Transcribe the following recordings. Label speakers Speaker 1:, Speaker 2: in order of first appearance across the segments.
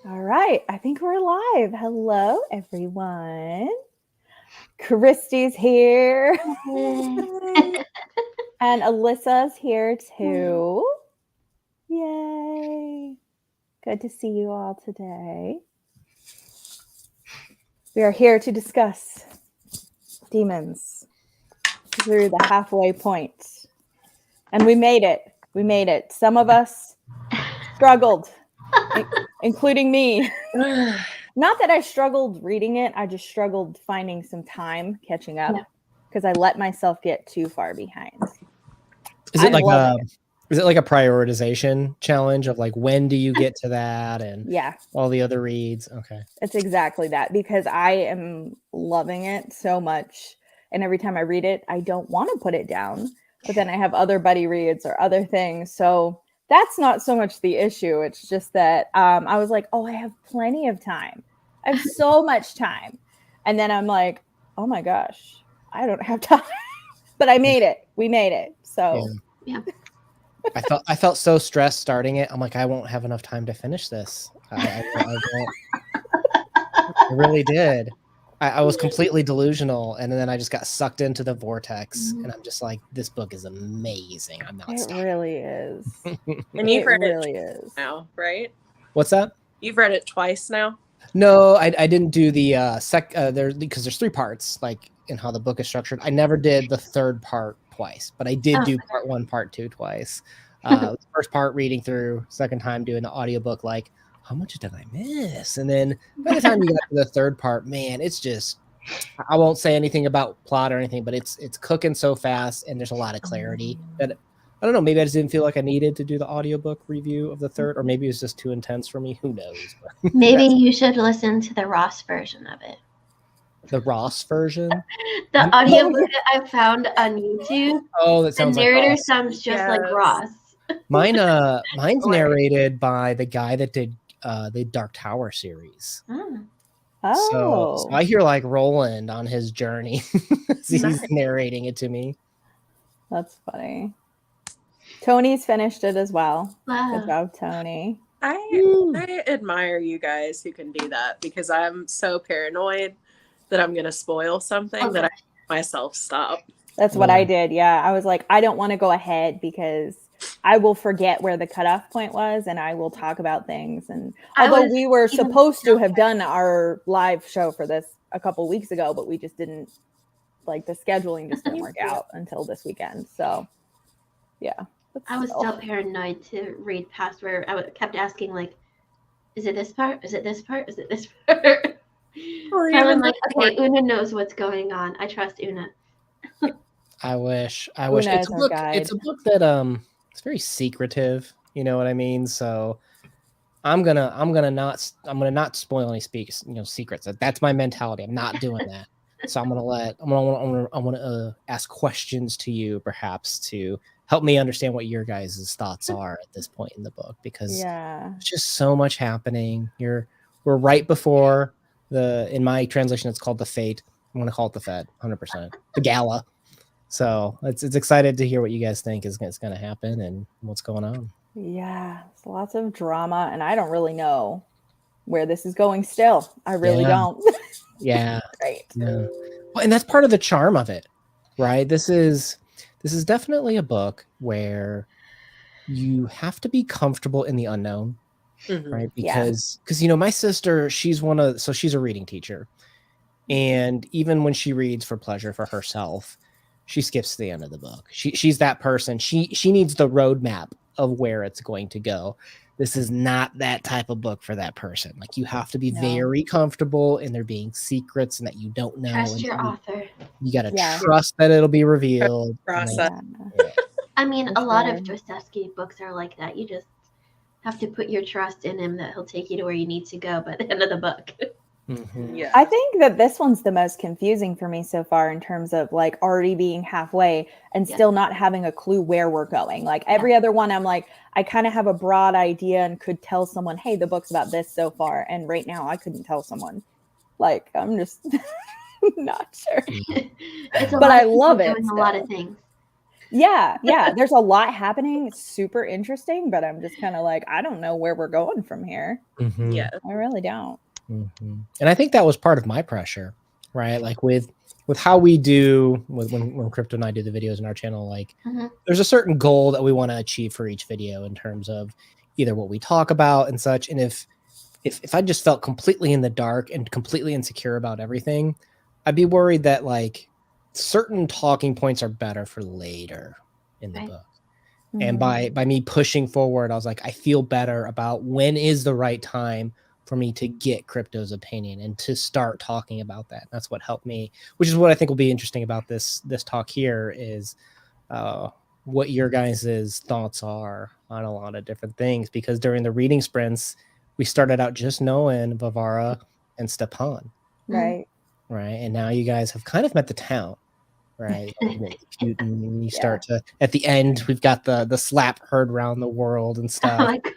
Speaker 1: All right, I think we're live. Hello, everyone. Christy's here. And Alyssa's here too. Yay. Good to see you all today. We are here to discuss demons through the halfway point. And we made it. We made it. Some of us struggled, including me. Not that I struggled reading it, I just struggled finding some time catching up because I let myself get too far behind.
Speaker 2: Is it like a prioritization challenge of like when do you get to that and all the other reads? Okay.
Speaker 1: It's exactly that, because I am loving it so much. And every time I read it, I don't want to put it down. But then I have other buddy reads or other things. So that's not so much the issue. It's just that I was like, oh, I have plenty of time. I have so much time. And then I'm like, oh my gosh, I don't have time. But I made it. We made it. So
Speaker 3: yeah.
Speaker 2: I felt so stressed starting it. I'm like, I won't have enough time to finish this. I really did. I was completely delusional, and then I just got sucked into the vortex, and I'm just like, this book is amazing. I'm not stopping.
Speaker 1: It really is.
Speaker 4: And you've read
Speaker 1: really
Speaker 4: it
Speaker 1: is
Speaker 4: now, right?
Speaker 2: What's that?
Speaker 4: You've read it twice now?
Speaker 2: No, I didn't do the because there's 3 parts, like in how the book is structured. I never did the third part twice, but I did do part 1, part 2 twice. The first part reading through, second time doing the audiobook, like, how much did I miss? And then by the time you get to the third part, man, it's just, I won't say anything about plot or anything, but it's cooking so fast, and there's a lot of clarity that I don't know, maybe I just didn't feel like I needed to do the audiobook review of the third, or maybe it was just too intense for me. Who knows?
Speaker 3: Maybe you should listen to the Ross version of it.
Speaker 2: The Ross version?
Speaker 3: The audiobook that I found on YouTube.
Speaker 2: Oh, that sounds
Speaker 3: the narrator
Speaker 2: like Ross.
Speaker 3: sounds just like Ross.
Speaker 2: Mine's narrated by the guy that did the Dark Tower series. So I hear like Roland on his journey. He's narrating it to me.
Speaker 1: That's funny. Tony's finished it as well.
Speaker 3: Wow.
Speaker 1: Good job, Tony.
Speaker 4: I admire you guys who can do that, because I'm so paranoid that I'm going to spoil something that I myself stop.
Speaker 1: That's what I did. Yeah. I was like, I don't want to go ahead because I will forget where the cutoff point was, and I will talk about things. And although we were supposed to have done our live show for this a couple weeks ago, but we just didn't, like, the scheduling just didn't work out until this weekend. So yeah.
Speaker 3: I was still paranoid to read past where I kept asking, like, is it this part? Is it this part? Is it this part? I'm like, okay, Una knows what's going on. I trust Una.
Speaker 2: I wish. It's a book that it's very secretive. You know what I mean? So I'm gonna not spoil any secrets. That's my mentality. I'm not doing that. So I'm gonna ask questions to you, perhaps, to help me understand what your guys' thoughts are at this point in the book, because there's just so much happening. We're right before in my translation, it's called the Fate. I'm gonna call it the Fed, 100%, the Gala. So it's excited to hear what you guys think is going to happen and what's going on.
Speaker 1: Yeah, it's lots of drama, and I don't really know where this is going still. I really don't.
Speaker 2: Yeah.
Speaker 1: Right.
Speaker 2: Yeah. Well, and that's part of the charm of it, right? This is definitely a book where you have to be comfortable in the unknown, right? Because my sister, she's a reading teacher, and even when she reads for pleasure for herself, she skips to the end of the book. She's that person. She needs the roadmap of where it's going to go. This is not that type of book for that person. Like, you have to be very comfortable in there being secrets and that you don't know.
Speaker 3: Trust your author.
Speaker 2: You got to trust that it'll be revealed.
Speaker 3: I mean, a lot of Dostoevsky books are like that. You just have to put your trust in him that he'll take you to where you need to go by the end of the book.
Speaker 1: Yeah. I think that this one's the most confusing for me so far, in terms of like already being halfway and still not having a clue where we're going. Like every other one, I'm like, I kind of have a broad idea and could tell someone, hey, the book's about this so far. And right now I couldn't tell someone. Like, I'm just not sure.
Speaker 3: But
Speaker 1: I love it.
Speaker 3: A lot of things.
Speaker 1: Yeah. There's a lot happening. It's super interesting, but I'm just kind of like, I don't know where we're going from here.
Speaker 2: Mm-hmm.
Speaker 4: Yeah.
Speaker 1: I really don't.
Speaker 2: Mm-hmm. And I think that was part of my pressure, right? Like with how we do when Crypto and I do the videos in our channel, like there's a certain goal that we want to achieve for each video in terms of either what we talk about and such. And if I just felt completely in the dark and completely insecure about everything, I'd be worried that like certain talking points are better for later in the book. Mm-hmm. And by me pushing forward, I was like, I feel better about when is the right time for me to get Crypto's opinion and to start talking about that. That's what helped me, which is what I think will be interesting about this talk here is what your guys' thoughts are on a lot of different things. Because during the reading sprints, we started out just knowing Vavara and Stepan.
Speaker 1: Right.
Speaker 2: And now you guys have kind of met the town. Right. And you start to, at the end, we've got the slap heard around the world and stuff.
Speaker 3: Oh my God.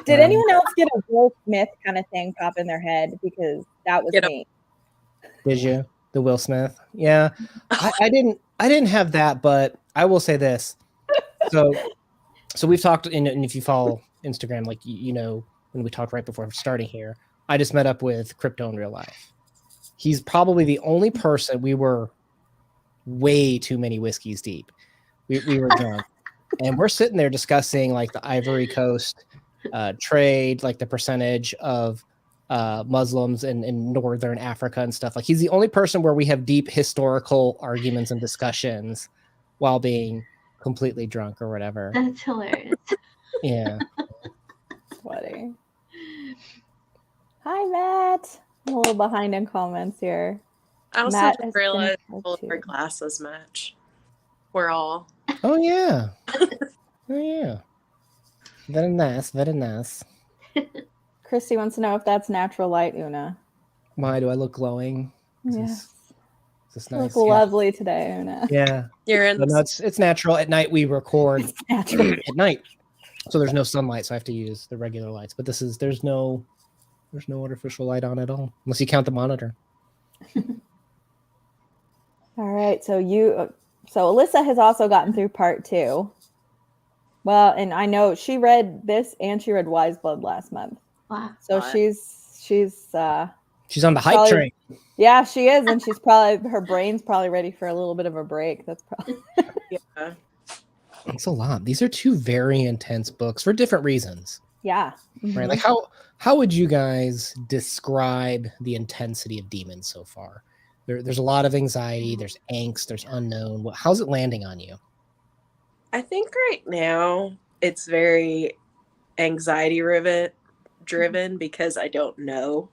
Speaker 1: Did anyone else get a Will Smith kind of thing pop in their head? Because that was me.
Speaker 2: Did you? The Will Smith? Yeah. I didn't have that, but I will say this. So we've talked, and if you follow Instagram, like, you know, when we talked right before starting here, I just met up with Crypto in real life. He's probably the only person we were way too many whiskeys deep. We were drunk. And we're sitting there discussing like the Ivory Coast trade, like the percentage of Muslims in Northern Africa and stuff. Like he's the only person where we have deep historical arguments and discussions while being completely drunk or whatever.
Speaker 3: That's hilarious.
Speaker 2: Yeah.
Speaker 1: Funny. Hi, Matt. I'm a little behind in comments here.
Speaker 4: I also just realized all of our glasses match. We're all.
Speaker 2: Oh yeah. Oh yeah. Very nice. Very nice.
Speaker 1: Christy wants to know if that's natural light, Una.
Speaker 2: Why do I look glowing?
Speaker 1: Yes.
Speaker 2: Is this nice?
Speaker 1: You look lovely today, Una.
Speaker 2: Yeah.
Speaker 4: You're in.
Speaker 2: No, it's natural. At night we record at night, so there's no sunlight, so I have to use the regular lights. But there's no artificial light on at all, unless you count the monitor.
Speaker 1: All right, so Alyssa has also gotten through part 2. Well, and I know she read this and she read Wise Blood last month.
Speaker 3: Wow.
Speaker 1: So she's
Speaker 2: on the hype train.
Speaker 1: Yeah, she is, and her brain's probably ready for a little bit of a break. That's probably
Speaker 4: yeah.
Speaker 2: It's a lot. These are 2 very intense books for different reasons.
Speaker 1: Yeah.
Speaker 2: Mm-hmm. Right. Like how would you guys describe the intensity of Demons so far? There's a lot of anxiety, there's angst, there's unknown. How's it landing on you?
Speaker 4: I think right now it's very anxiety driven because I don't know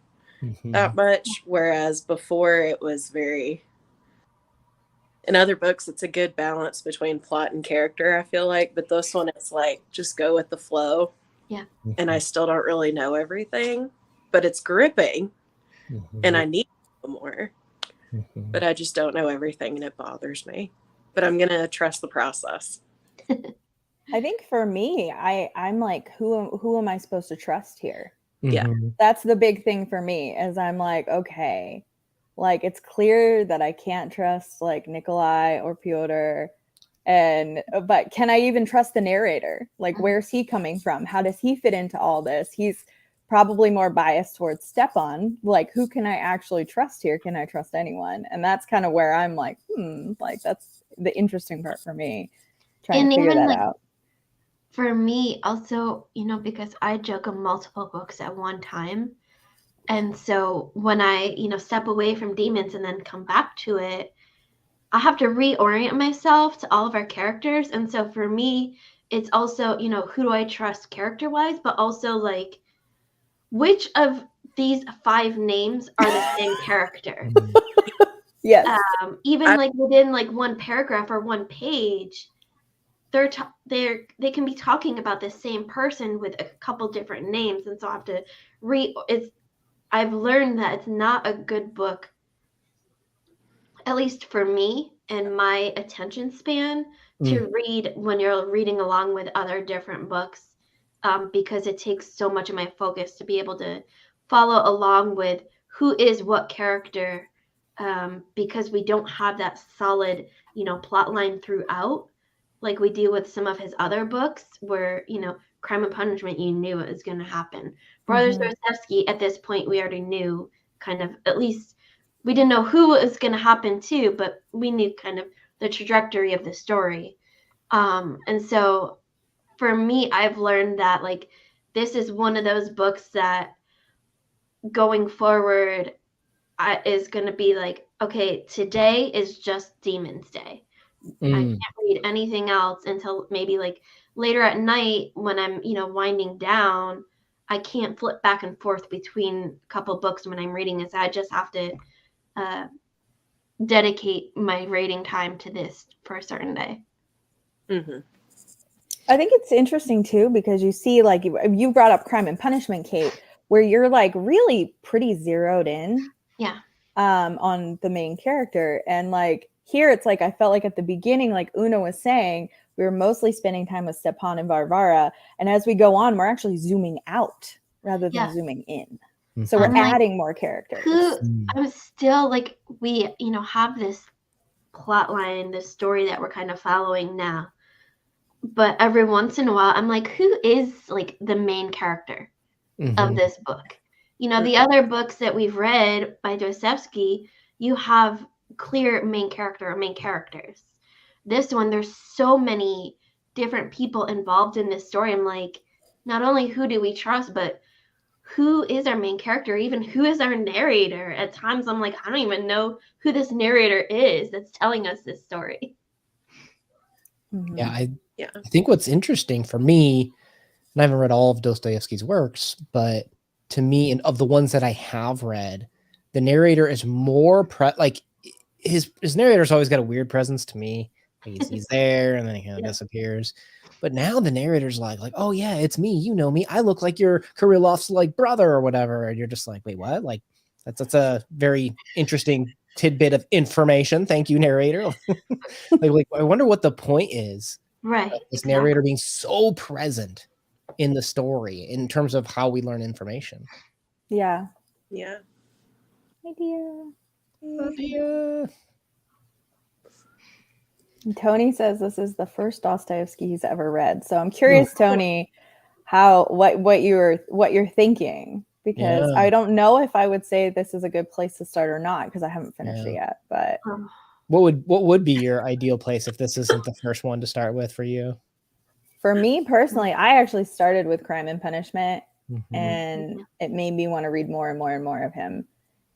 Speaker 4: that much. Whereas before it was very, in other books, it's a good balance between plot and character, I feel like. But this one, it's like, just go with the flow.
Speaker 3: Yeah.
Speaker 4: And I still don't really know everything, but it's gripping and I need to know more. But I just don't know everything and it bothers me. But I'm going to trust the process.
Speaker 1: I think for me, I'm like, who am I supposed to trust here?
Speaker 4: Yeah.
Speaker 1: That's the big thing for me, is I'm like, okay, like it's clear that I can't trust like Nikolai or Fyodor, but can I even trust the narrator? Like, where's he coming from? How does he fit into all this? He's probably more biased towards Stepan. Like, who can I actually trust here? Can I trust anyone? And that's kind of where I'm like, like that's the interesting part for me, trying to figure that out.
Speaker 3: For me, also, you know, because I juggle multiple books at one time. And so when I, step away from Demons and then come back to it, I have to reorient myself to all of our characters. And so for me, it's also, who do I trust character-wise, but also like, which of these 5 names are the same character?
Speaker 1: Yes.
Speaker 3: Even like within like one paragraph or one page, they can be talking about the same person with a couple different names. And so I have to I've learned that it's not a good book, at least for me and my attention span, to read when you're reading along with other different books, because it takes so much of my focus to be able to follow along with who is what character, because we don't have that solid, plot line throughout, like we do with some of his other books, where Crime and Punishment, you knew it was going to happen. Brothers Dostoevsky, at this point, we already knew kind of, at least we didn't know who it was going to happen to, but we knew kind of the trajectory of the story. And so for me, I've learned that like this is one of those books that going forward is going to be like, okay, today is just Demon's Day. I can't read anything else until maybe like later at night when I'm, winding down. I can't flip back and forth between a couple books when I'm reading this. I just have to dedicate my reading time to this for a certain day.
Speaker 4: Mm-hmm.
Speaker 1: I think it's interesting too, because you see, like you brought up Crime and Punishment, Kate, where you're like really pretty zeroed in.
Speaker 3: Yeah.
Speaker 1: On the main character. And like here, it's like I felt like at the beginning, like Una was saying, we were mostly spending time with Stepan and Varvara. And as we go on, we're actually zooming out rather than zooming in. So we're adding more characters.
Speaker 3: I'm still like, we, have this plot line, this story that we're kind of following now. But every once in a while, I'm like, who is like the main character of this book? The other books that we've read by Dostoevsky, you have clear main character or main characters. This one, there's so many different people involved in this story. I'm like, not only who do we trust, but who is our main character? Even who is our narrator? At times, I'm like, I don't even know who this narrator is that's telling us this story.
Speaker 2: Yeah, I think what's interesting for me, and I haven't read all of Dostoevsky's works, but to me, and of the ones that I have read, the narrator is more like his narrator's always got a weird presence to me. Like he's there and then he kind of disappears. But now the narrator's like, oh yeah, it's me. You know me. I look like your Kirillov's like brother or whatever. And you're just like, wait, what? Like that's a very interesting tidbit of information. Thank you, narrator. like I wonder what the point is.
Speaker 3: Right.
Speaker 2: This narrator being so present in the story in terms of how we learn information.
Speaker 1: Yeah.
Speaker 2: Idea.
Speaker 1: Tony says this is the first Dostoevsky he's ever read. So I'm curious, Tony, what you're thinking, because I don't know if I would say this is a good place to start or not, because I haven't finished it yet. But
Speaker 2: what would be your ideal place if this isn't the first one to start with for you?
Speaker 1: For me personally, I actually started with Crime and Punishment, and it made me want to read more and more and more of him.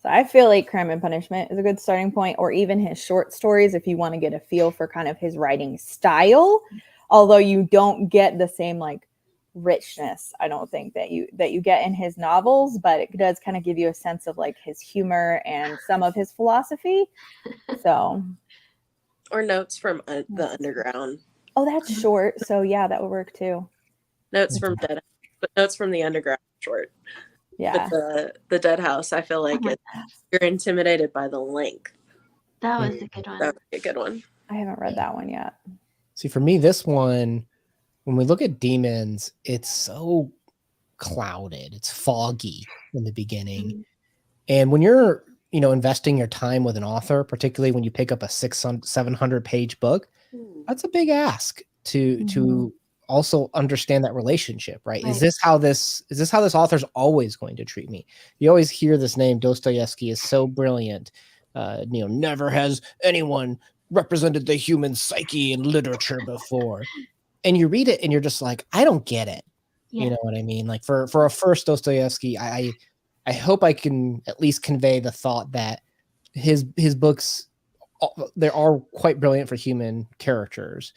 Speaker 1: So I feel like Crime and Punishment is a good starting point, or even his short stories if you want to get a feel for kind of his writing style. Although you don't get the same like richness, I don't think that you get in his novels, but it does kind of give you a sense of like his humor and some of his philosophy. So,
Speaker 4: or Notes from the Underground.
Speaker 1: Oh, that's short. So yeah, that would work too.
Speaker 4: Notes from the Underground short.
Speaker 1: Yeah.
Speaker 4: But the Dead House, I feel like you're intimidated by the length.
Speaker 3: That was a good one.
Speaker 4: That would be a good one.
Speaker 1: I haven't read that one yet.
Speaker 2: See, for me, this one, when we look at Demons, it's so clouded. It's foggy in the beginning. And when you're, investing your time with an author, particularly when you pick up a 700 page book, that's a big ask to also understand that relationship, right? Is this how this author's always going to treat me? You always hear this name, Dostoevsky is so brilliant. Never has anyone represented the human psyche in literature before. And you read it and you're just like, I don't get it. Yeah. You know what I mean? Like for a first Dostoevsky, I hope I can at least convey the thought that his books, they are quite brilliant for human characters.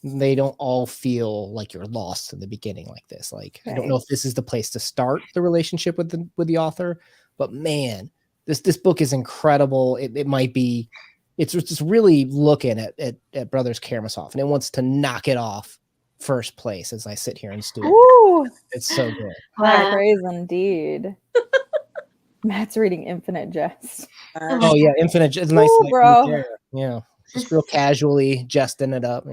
Speaker 2: They don't all feel like you're lost in the beginning like this. Like, I don't know if this is the place to start the relationship with the author, but man, this book is incredible. It might be, it's just really looking at Brothers Karamazov, and it wants to knock it off first place as I sit here and stew.
Speaker 1: Ooh,
Speaker 2: it's so good.
Speaker 1: That praise indeed. Matt's reading Infinite Jest.
Speaker 2: Oh yeah, Infinite Jest. Nice,
Speaker 1: bro.
Speaker 2: There. Yeah. Just real casually jesting it up.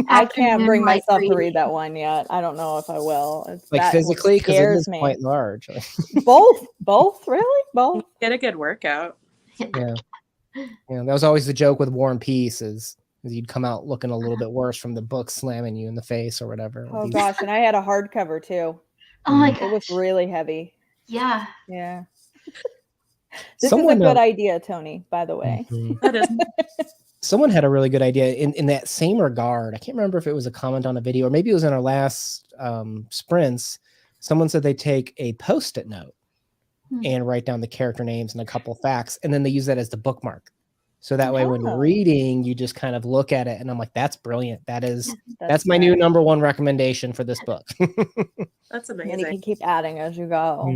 Speaker 1: I can't bring myself to read that one yet. I don't know if I will.
Speaker 2: Like physically, because it is quite large.
Speaker 1: Both, really? Both.
Speaker 4: Get a good workout.
Speaker 2: Yeah. That was always the joke with War and Peace is You'd come out looking a little bit worse from the book slamming you in the face or whatever.
Speaker 1: Oh gosh, and I had a hardcover too.
Speaker 3: Oh my gosh.
Speaker 1: It was really heavy.
Speaker 3: Yeah.
Speaker 1: Yeah. This is a good idea, Tony, by the way.
Speaker 4: That is.
Speaker 2: Someone had a really good idea in that same regard. I can't remember if it was a comment on a video or maybe it was in our last sprints. Someone said they take a Post-it note and write down the character names and a couple facts, and then they use that as the bookmark. So that way, when you're reading, you just kind of look at it, and I'm like, "That's brilliant. That's my new number one recommendation for this book."
Speaker 4: That's amazing.
Speaker 1: And you can keep adding as you go.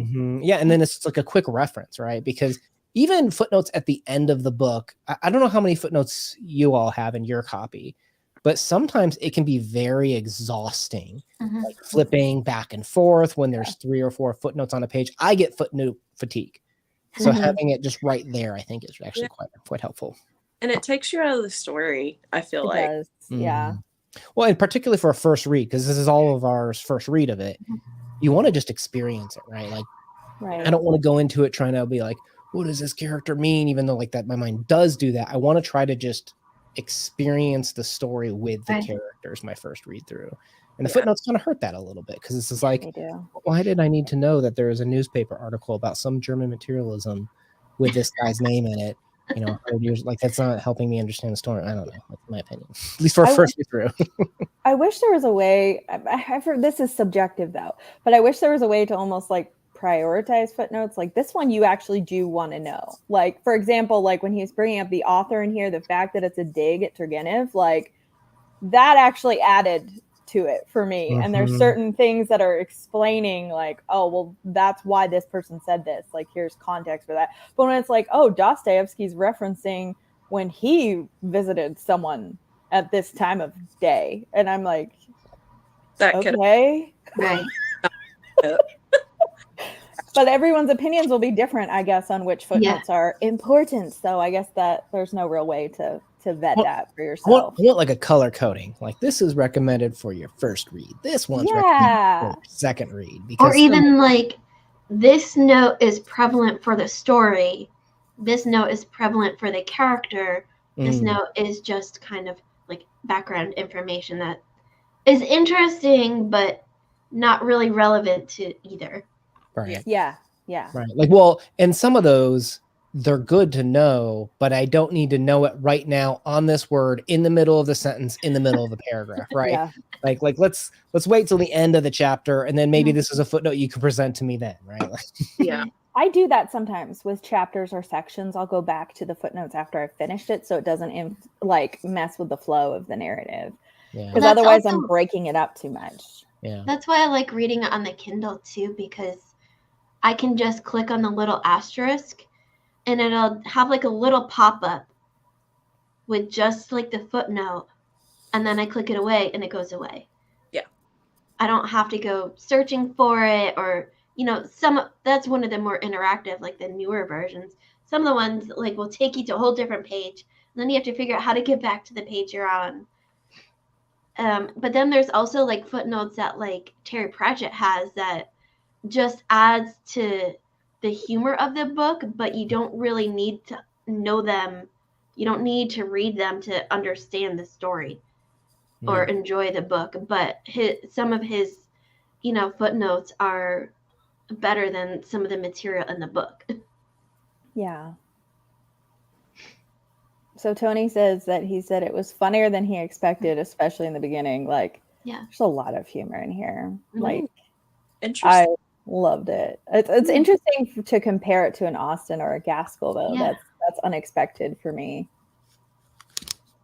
Speaker 2: Yeah, and then it's like a quick reference, right? Because even footnotes at the end of the book, I don't know how many footnotes you all have in your copy, but sometimes it can be very exhausting, like flipping back and forth when there's 3 or 4 footnotes on a page. I get footnote fatigue. So having it just right there, I think, is actually quite helpful.
Speaker 4: And it takes you out of the story, I feel like.
Speaker 1: Does. Yeah.
Speaker 2: Well, and particularly for a first read, because this is all of our first read of it, you want to just experience it, right? Like, I don't want to go into it trying to be like, what does this character mean? Even though like that, my mind does do that. I want to try to just experience the story with the characters my first read through. And the footnotes kind of hurt that a little bit because it's just like, why did I need to know that there is a newspaper article about some German materialism with this guy's name in it? 100 years, like that's not helping me understand the story. I don't know, that's my opinion. At least for a first read through.
Speaker 1: I wish there was a way. I've heard this is subjective though, but I wish there was a way to almost like prioritize footnotes. Like this one, you actually do want to know. Like for example, like when he's bringing up the author in here, the fact that it's a dig at Turgenev, like that actually added to it for me. And there's certain things that are explaining like, oh, well, that's why this person said this. Like, here's context for that. But when it's like, oh, Dostoevsky's referencing when he visited someone at this time of day. And I'm like, okay.
Speaker 3: Right.
Speaker 1: But everyone's opinions will be different, I guess, on which footnotes are important. So I guess that there's no real way to vet that for yourself.
Speaker 2: I want like a color coding. Like this is recommended for your first read. This one's recommended for your second read.
Speaker 3: Or even like this note is prevalent for the story. This note is prevalent for the character. This note is just kind of like background information that is interesting, but not really relevant to either.
Speaker 2: Right.
Speaker 1: Yeah.
Speaker 2: Right. Like, well, and some of those, they're good to know, but I don't need to know it right now on this word in the middle of the sentence, in the middle of the paragraph, right? Like let's wait till the end of the chapter, and then maybe this is a footnote you can present to me then, right?
Speaker 1: I do that sometimes with chapters or sections. I'll go back to the footnotes after I've finished it, so it doesn't mess with the flow of the narrative. Because otherwise, I'm breaking it up too much.
Speaker 2: Yeah,
Speaker 3: that's why I like reading it on the Kindle too, because I can just click on the little asterisk. And it'll have like a little pop-up with just like the footnote. And then I click it away and it goes away.
Speaker 4: Yeah.
Speaker 3: I don't have to go searching for it or, that's one of the more interactive, like the newer versions. Some of the ones like will take you to a whole different page. And then you have to figure out how to get back to the page you're on. But then there's also like footnotes that like Terry Pratchett has that just adds to the humor of the book, but you don't really need to know them. You don't need to read them to understand the story or enjoy the book. But some of his, footnotes are better than some of the material in the book.
Speaker 1: Yeah. So Tony says that he said it was funnier than he expected, especially in the beginning. Like, there's a lot of humor in here. Like,
Speaker 4: interesting.
Speaker 1: I loved it. It's interesting to compare it to an Austen or a Gaskell, though. That's unexpected for me.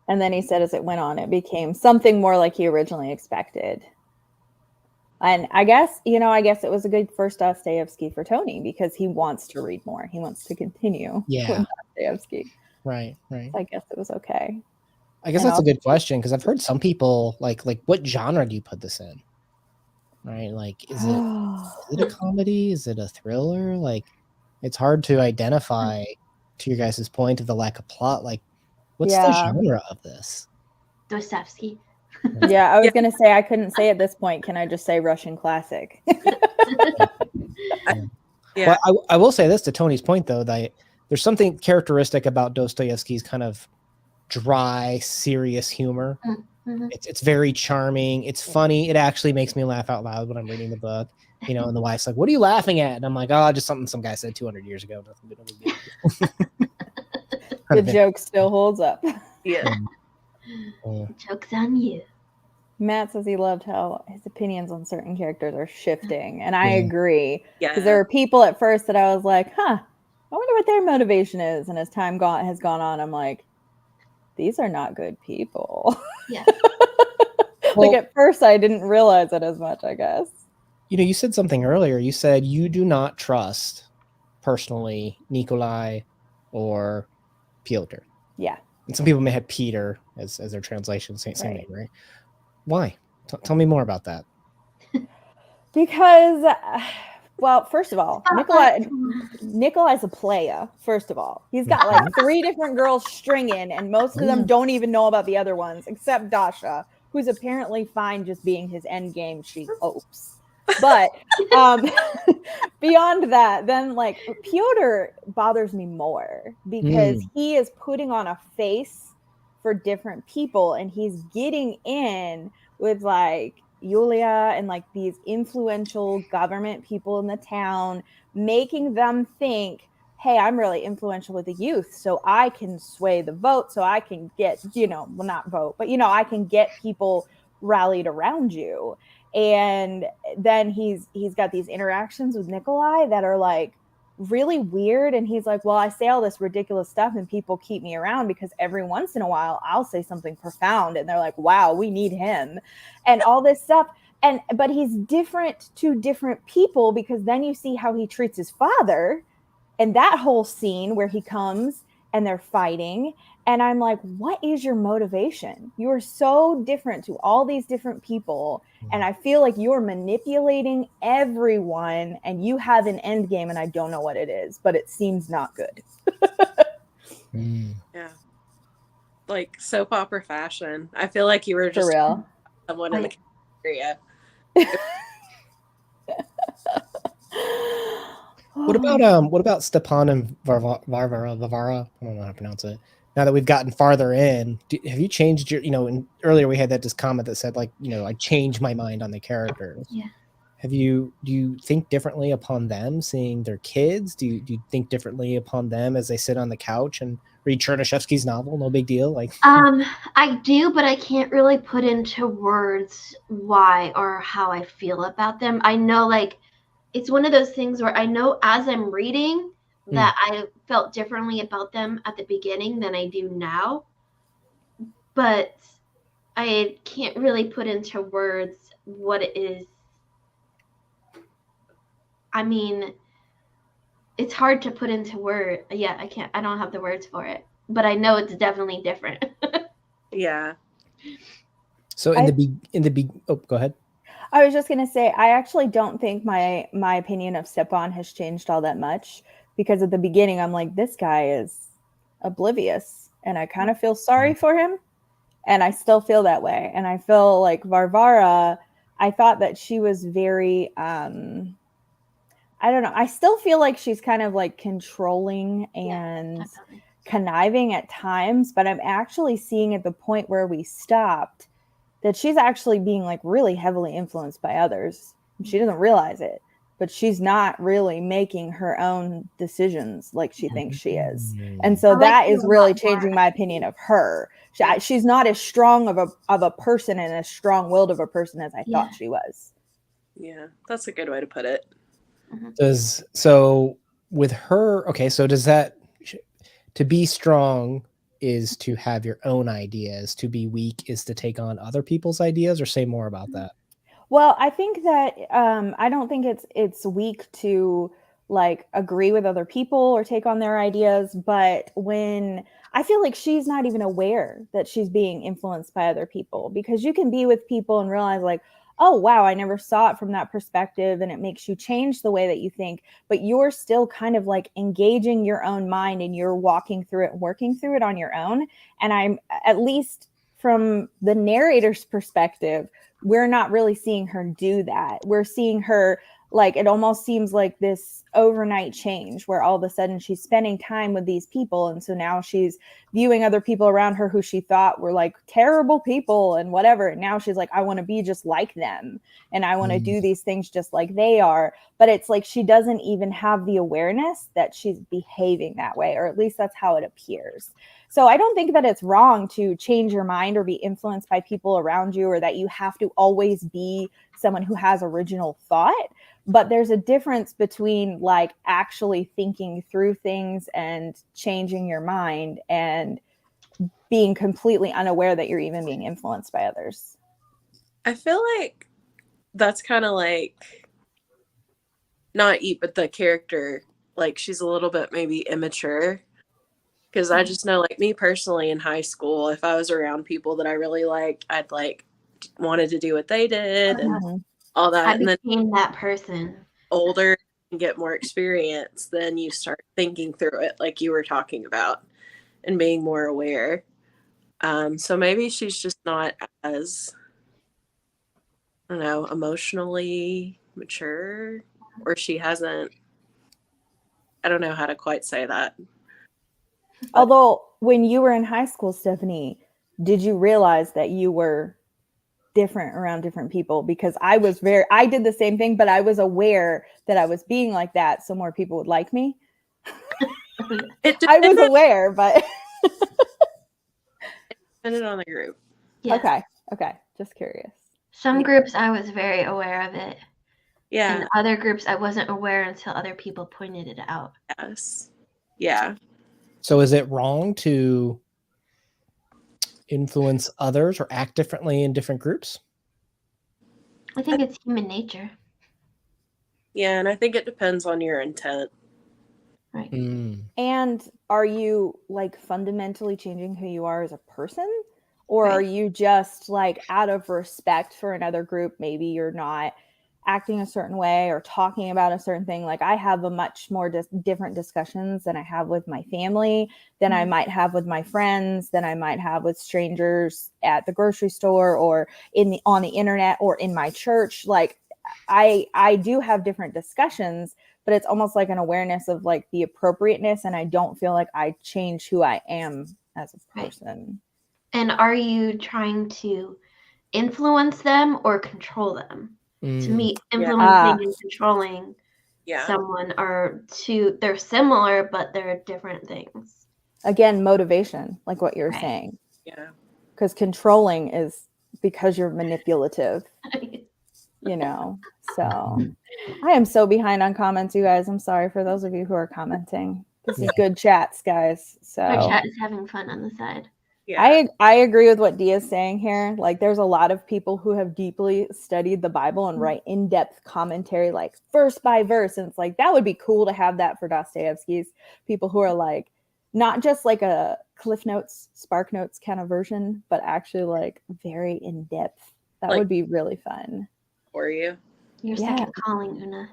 Speaker 1: And then he said as it went on, it became something more like he originally expected. And I guess it was a good first Dostoevsky for Tony because he wants to read more. He wants to continue with Dostoevsky.
Speaker 2: Right.
Speaker 1: I guess it was okay.
Speaker 2: I guess that's a good question because I've heard some people like what genre do you put this in? Right, like is it a comedy? Is it a thriller? Like it's hard to identify. To your guys' point of the lack of plot, like what's the genre of this?
Speaker 3: Dostoevsky.
Speaker 1: Yeah, I was gonna say I couldn't say at this point. Can I just say Russian classic?
Speaker 2: Well, I will say this to Tony's point though, that there's something characteristic about Dostoevsky's kind of dry, serious humor.
Speaker 3: Mm-hmm.
Speaker 2: It's very charming. It's funny. It actually makes me laugh out loud when I'm reading the book. You know, and the wife's like, "What are you laughing at?" And I'm like, "Oh, just something some guy said 200 years ago. Nothing
Speaker 1: The joke still holds up.
Speaker 4: Yeah.
Speaker 3: Joke's on you.
Speaker 1: Matt says he loved how his opinions on certain characters are shifting, and I agree.
Speaker 4: Yeah.
Speaker 1: Because there are people at first that I was like, "Huh, I wonder what their motivation is." And as time has gone on, I'm like, these are not good people.
Speaker 3: Yeah.
Speaker 1: Like at first, I didn't realize it as much, I guess.
Speaker 2: You know, you said something earlier. You said you do not trust personally Nikolai or Pyotr.
Speaker 1: Yeah.
Speaker 2: And some people may have Peter as their translation, same name, right? Why? Tell me more about that.
Speaker 1: Because, well, first of all, Nikolai's a playa, first of all. He's got like 3 different girls stringing, and most of them don't even know about the other ones, except Dasha, who's apparently fine just being his end game, she hopes. But beyond that, then like Pyotr bothers me more because he is putting on a face for different people, and he's getting in with like Yulia and like these influential government people in the town, making them think, hey, I'm really influential with the youth, so I can sway the vote, so I can get, well, not vote, but I can get people rallied around you. And then he's got these interactions with Nikolai that are like really weird, and he's like, well, I say all this ridiculous stuff and people keep me around because every once in a while I'll say something profound and they're like, wow, we need him, and all this stuff. But he's different to different people, because then you see how he treats his father and that whole scene where he comes and they're fighting, and I'm like, what is your motivation? You are so different to all these different people, and I feel like you're manipulating everyone, and you have an end game, and I don't know what it is, but it seems not good.
Speaker 4: Yeah. Like soap opera fashion. I feel like you were just
Speaker 1: for real
Speaker 4: someone in the area.
Speaker 2: What about Stepan and Varvara? I don't know how to pronounce it. Now that we've gotten farther in, have you changed your? Earlier we had this comment that said like, I changed my mind on the characters.
Speaker 3: Yeah.
Speaker 2: Do you think differently upon them seeing their kids? Do you think differently upon them as they sit on the couch and read Chernyshevsky's novel? No big deal. Like
Speaker 3: I do, but I can't really put into words why or how I feel about them. I know like it's one of those things where I know as I'm reading that I felt differently about them at the beginning than I do now, but I can't really put into words what it is. I mean, it's hard to put into words. Yeah, I don't have the words for it, but I know it's definitely different.
Speaker 4: Yeah.
Speaker 2: So go ahead.
Speaker 1: I was just going to say, I actually don't think my opinion of Stepan has changed all that much, because at the beginning I'm like, this guy is oblivious, and I kind of feel sorry for him, and I still feel that way. And I feel like Varvara, I thought that she was very, I don't know. I still feel like she's kind of like controlling and conniving at times, but I'm actually seeing at the point where we stopped that she's actually being like really heavily influenced by others. She doesn't realize it, but she's not really making her own decisions like she thinks she is. And so that is really changing my opinion of her. She's not as strong of a person and as strong-willed of a person as I thought she was.
Speaker 4: Yeah, that's a good way to put it.
Speaker 2: So with her, okay, so does that, to be strong is to have your own ideas, to be weak is to take on other people's ideas, or say more about that?
Speaker 1: Well, I think that I don't think it's weak to like agree with other people or take on their ideas, but when I feel like she's not even aware that she's being influenced by other people, because you can be with people and realize like, oh, wow, I never saw it from that perspective. And it makes you change the way that you think, but you're still kind of like engaging your own mind and you're walking through it and working through it on your own. And I'm, at least from the narrator's perspective, we're not really seeing her do that. We're seeing her like it almost seems like this overnight change where all of a sudden she's spending time with these people, and so now she's viewing other people around her who she thought were like terrible people and whatever, and now she's like, I want to be just like them, and I want to do these things just like they are. But it's like she doesn't even have the awareness that she's behaving that way, or at least that's how it appears. So I don't think that it's wrong to change your mind or be influenced by people around you, or that you have to always be someone who has original thought. But there's a difference between like actually thinking through things and changing your mind and being completely unaware that you're even being influenced by others.
Speaker 4: I feel like that's kind of like not Eve, but the character, like she's a little bit maybe immature. Because I just know, like me personally in high school, if I was around people that I really liked, I'd like wanted to do what they did and all that.
Speaker 3: I
Speaker 4: and then
Speaker 3: became that person.
Speaker 4: Older and get more experience, then you start thinking through it like you were talking about and being more aware. So maybe she's just not as, I don't know, emotionally mature, or she hasn't, I don't know how to quite say that.
Speaker 1: Although when you were in high school, Stephanie, did you realize that you were different around different people? Because I did the same thing, but I was aware that I was being like that so more people would like me. I was aware, but
Speaker 4: it depended on the group.
Speaker 3: Yeah.
Speaker 1: Okay, just curious.
Speaker 3: Some groups I was very aware of it.
Speaker 4: Yeah.
Speaker 3: And other groups I wasn't aware until other people pointed it out.
Speaker 4: Yes. Yeah.
Speaker 2: So is it wrong to influence others or act differently in different groups?
Speaker 3: I think it's human nature.
Speaker 4: Yeah, and I think it depends on your intent.
Speaker 3: Right.
Speaker 1: And are you like fundamentally changing who you are as a person? Or are you just like out of respect for another group, maybe you're not acting a certain way or talking about a certain thing? Like I have a much more different discussions than I have with my family, than I might have with my friends, than I might have with strangers at the grocery store or on the internet or in my church. Like I do have different discussions, but it's almost like an awareness of like the appropriateness, and I don't feel like I change who I am as a person.
Speaker 3: And are you trying to influence them or control them? To me, influencing and controlling someone are they're similar, but they're different things.
Speaker 1: Again, motivation, like what you're saying.
Speaker 4: Yeah.
Speaker 1: Because controlling is because you're manipulative, you know. So I am so behind on comments, you guys. I'm sorry for those of you who are commenting. This is good chats, guys. So
Speaker 3: our chat is having fun on the side.
Speaker 1: Yeah. I agree with what Dia's saying here. Like there's a lot of people who have deeply studied the Bible and write in-depth commentary, like verse by verse. And it's like, that would be cool to have that for Dostoevsky's people who are like, not just like a Cliff Notes, Spark Notes kind of version, but actually like very in-depth. That would be really fun.
Speaker 4: For you.
Speaker 3: Your second calling, Una.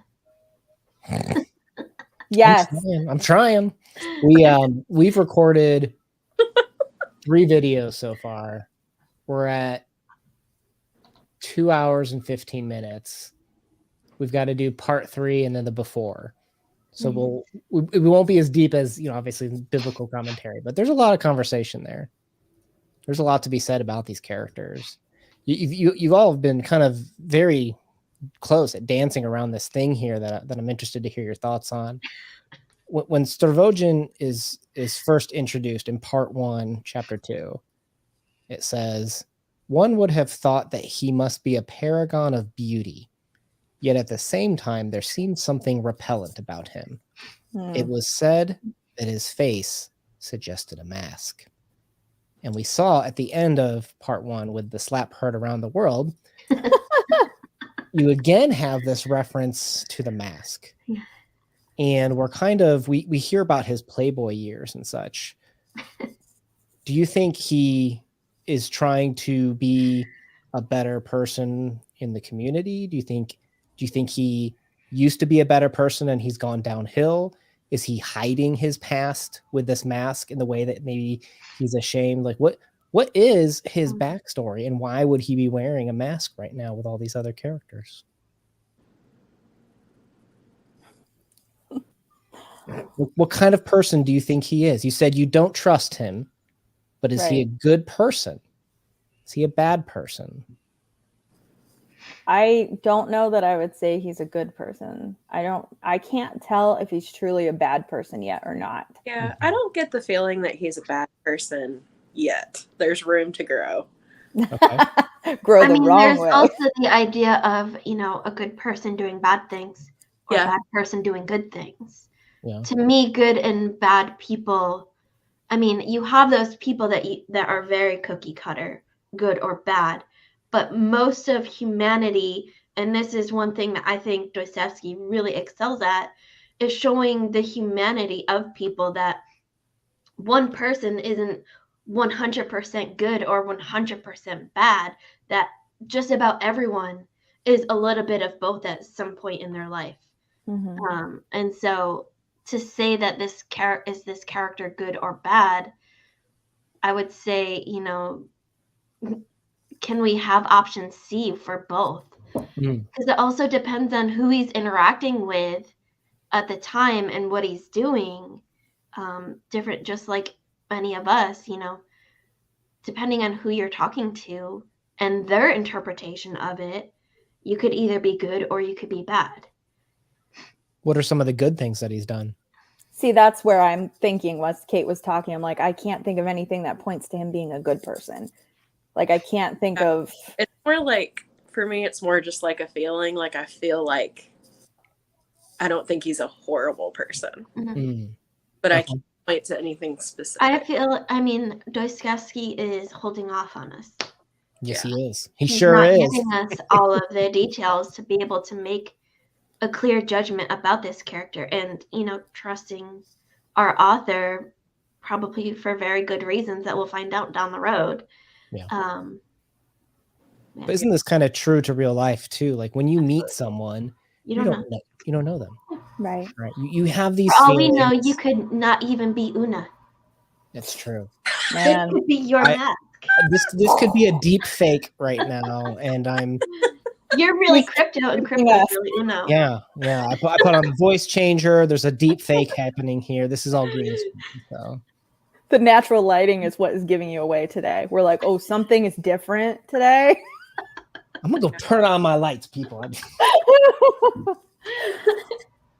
Speaker 1: Yes.
Speaker 2: I'm trying. We've recorded 3 videos so far. We're at 2 hours and 15 minutes. We've got to do part 3 and then the before. So we won't be as deep as, obviously biblical commentary, but there's a lot of conversation there. There's a lot to be said about these characters. You've all been kind of very close at dancing around this thing here that I'm interested to hear your thoughts on. When Stravogin is first introduced in part 1, chapter 2, it says, one would have thought that he must be a paragon of beauty, yet at the same time there seemed something repellent about him. It was said that his face suggested a mask. And we saw at the end of part 1 with the slap heard around the world, you again have this reference to the mask. And we're kind of, we hear about his Playboy years and such. Do you think he is trying to be a better person in the community? Do you think he used to be a better person and he's gone downhill? Is he hiding his past with this mask in the way that maybe he's ashamed? Like what is his backstory, and why would he be wearing a mask right now with all these other characters? What kind of person do you think he is? You said you don't trust him, but is he a good person? Is he a bad person?
Speaker 1: I don't know that I would say he's a good person. I can't tell if he's truly a bad person yet or not.
Speaker 4: Yeah, I don't get the feeling that he's a bad person yet. There's room to grow.
Speaker 2: Okay.
Speaker 1: Grow the wrong way.
Speaker 3: There's also the idea of, a good person doing bad things or a bad person doing good things.
Speaker 2: Yeah.
Speaker 3: To me, good and bad people, you have those people that are very cookie cutter, good or bad, but most of humanity, and this is one thing that I think Dostoevsky really excels at, is showing the humanity of people, that one person isn't 100% good or 100% bad, that just about everyone is a little bit of both at some point in their life.
Speaker 1: Mm-hmm.
Speaker 3: And so to say that this character good or bad, I would say, can we have option C for both? Because it also depends on who he's interacting with at the time and what he's doing. Different, just like any of us, depending on who you're talking to and their interpretation of it, you could either be good or you could be bad.
Speaker 2: What are some of the good things that he's done?
Speaker 1: See, that's where I'm thinking was Kate was talking. I'm like, I can't think of anything that points to him being a good person. Like, I can't think of.
Speaker 4: It's more like, for me, it's more just like a feeling. Like, I feel like I don't think he's a horrible person. But I can't point to anything specific.
Speaker 3: I feel, Dostoevsky is holding off on us.
Speaker 2: Yes, he is. He's
Speaker 3: sure
Speaker 2: not is.
Speaker 3: giving us all of the details to be able to make a clear judgment about this character, and trusting our author, probably for very good reasons that we'll find out down the road.
Speaker 2: But isn't this kind of true to real life too? Like when you meet someone, you don't know them,
Speaker 1: right?
Speaker 2: You have these.
Speaker 3: For all we know, you could not even be Una.
Speaker 2: That's true.
Speaker 3: Man, it could be your mask.
Speaker 2: This could be a deep fake right now, and I'm.
Speaker 3: You're really crypto, and crypto is really Uno.
Speaker 2: Yeah. I put on a voice changer. There's a deep fake happening here. This is all green screen. So.
Speaker 1: The natural lighting is what is giving you away today. We're like, oh, something is different today.
Speaker 2: I'm gonna go turn on my lights, people.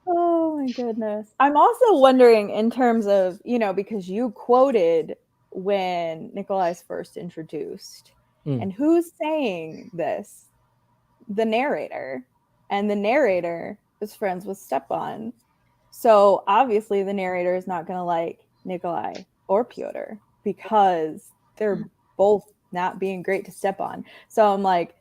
Speaker 1: Oh my goodness. I'm also wondering in terms of, because you quoted when Nikolai's first introduced, and who's saying this? The narrator, and the narrator is friends with Stepan. So obviously the narrator is not going to like Nikolai or Fyoodor because they're both not being great to Stepan. So I'm like,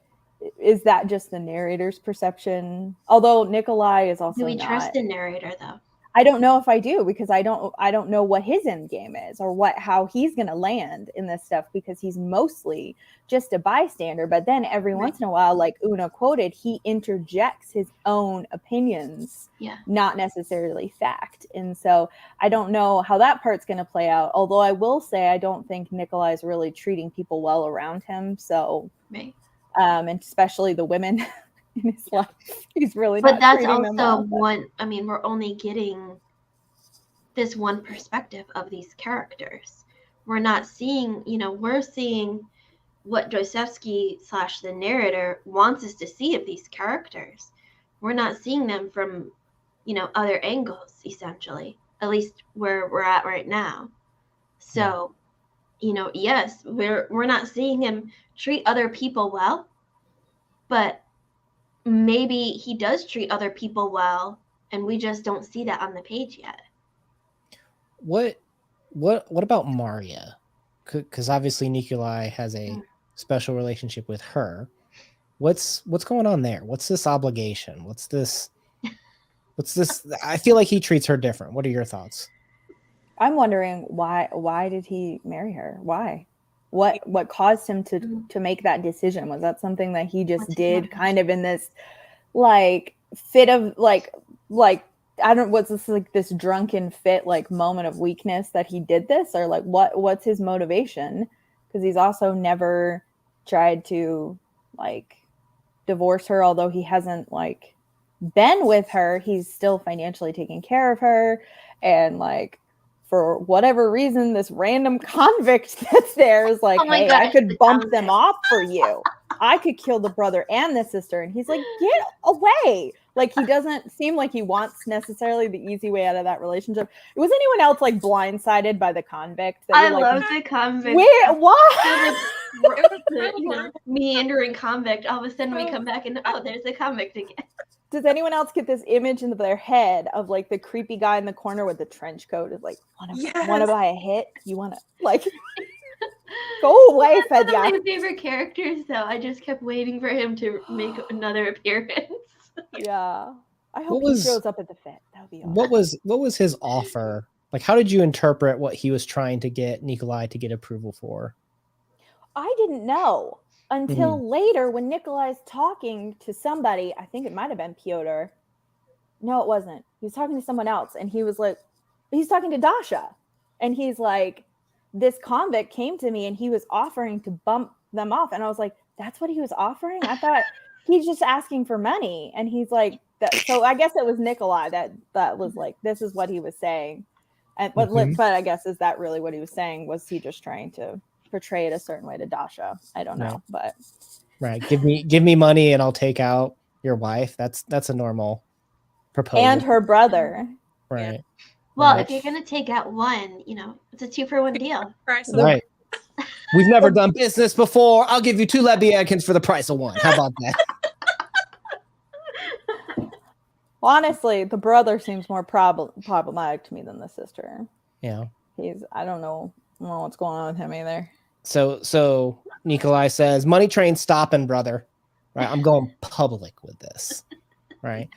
Speaker 1: is that just the narrator's perception? Although Nikolai is also. Do we
Speaker 3: trust the narrator though?
Speaker 1: I don't know if I do, because I don't know what his end game is or how he's going to land in this stuff, because he's mostly just a bystander. But then every once in a while, like Una quoted, he interjects his own opinions, not necessarily fact. And so I don't know how that part's going to play out. Although I will say I don't think Nikolai's really treating people well around him. So, and especially the women. In his life, he's really.
Speaker 3: But that's also one. We're only getting this one perspective of these characters. We're not seeing. We're seeing what Dostoevsky / the narrator wants us to see of these characters. We're not seeing them from, other angles. Essentially, at least where we're at right now. So, yes, we're not seeing him treat other people well, but maybe he does treat other people well, and we just don't see that on the page yet.
Speaker 2: What about Maria? Because obviously Nikolai has a special relationship with her. What's going on there? What's this obligation? What's this? I feel like he treats her different. What are your thoughts?
Speaker 1: I'm wondering why did he marry her? Why? What caused him to make that decision? Was that something that he just did kind of in this like fit of like I don't, what's this, like this drunken fit, like moment of weakness that he did this, or like what's his motivation? Because he's also never tried to like divorce her, although he hasn't like been with her, he's still financially taking care of her. And like, for whatever reason, this random convict that's there is like, hey, I could bump them off for you. I could kill the brother and the sister. And he's like, get away. Like, he doesn't seem like he wants necessarily the easy way out of that relationship. Was anyone else like blindsided by the convict?
Speaker 3: I love the convict.
Speaker 1: Wait, what?
Speaker 3: The meandering convict. All of a sudden we come back and there's the convict again.
Speaker 1: Does anyone else get this image in their head of like the creepy guy in the corner with the trench coat is like, want to buy a hit? You want to like go away, Fedya.
Speaker 3: One of my favorite characters, though. I just kept waiting for him to make another appearance.
Speaker 1: Yeah, I hope he shows up at the Fed. That would be
Speaker 2: awesome. What was his offer? Like, how did you interpret what he was trying to get Nikolai to get approval for?
Speaker 1: I didn't know until later when Nikolai's talking to somebody. I think it might have been Fyoodor. No, it wasn't. He was talking to someone else, and he was like, he's talking to Dasha, and he's like, this convict came to me, and he was offering to bump them off, and I was like, that's what he was offering? I thought he's just asking for money, and he's like, so I guess it was Nikolai that was like, this is what he was saying, and but I guess is that really what he was saying? Was he just trying to portray it a certain way to Dasha? I don't know, but
Speaker 2: give me money and I'll take out your wife. That's a normal proposal.
Speaker 1: And her brother,
Speaker 2: right?
Speaker 3: Yeah. Well, if you're gonna take out one, it's a 2-for-1 deal.
Speaker 2: Right. We've never done business before. I'll give you 2 Lebiakins for the price of 1. How about that?
Speaker 1: Honestly, the brother seems more problematic to me than the sister.
Speaker 2: Yeah.
Speaker 1: I don't know what's going on with him either.
Speaker 2: So Nikolai says, money train stopping, brother. Right. I'm going public with this. Right.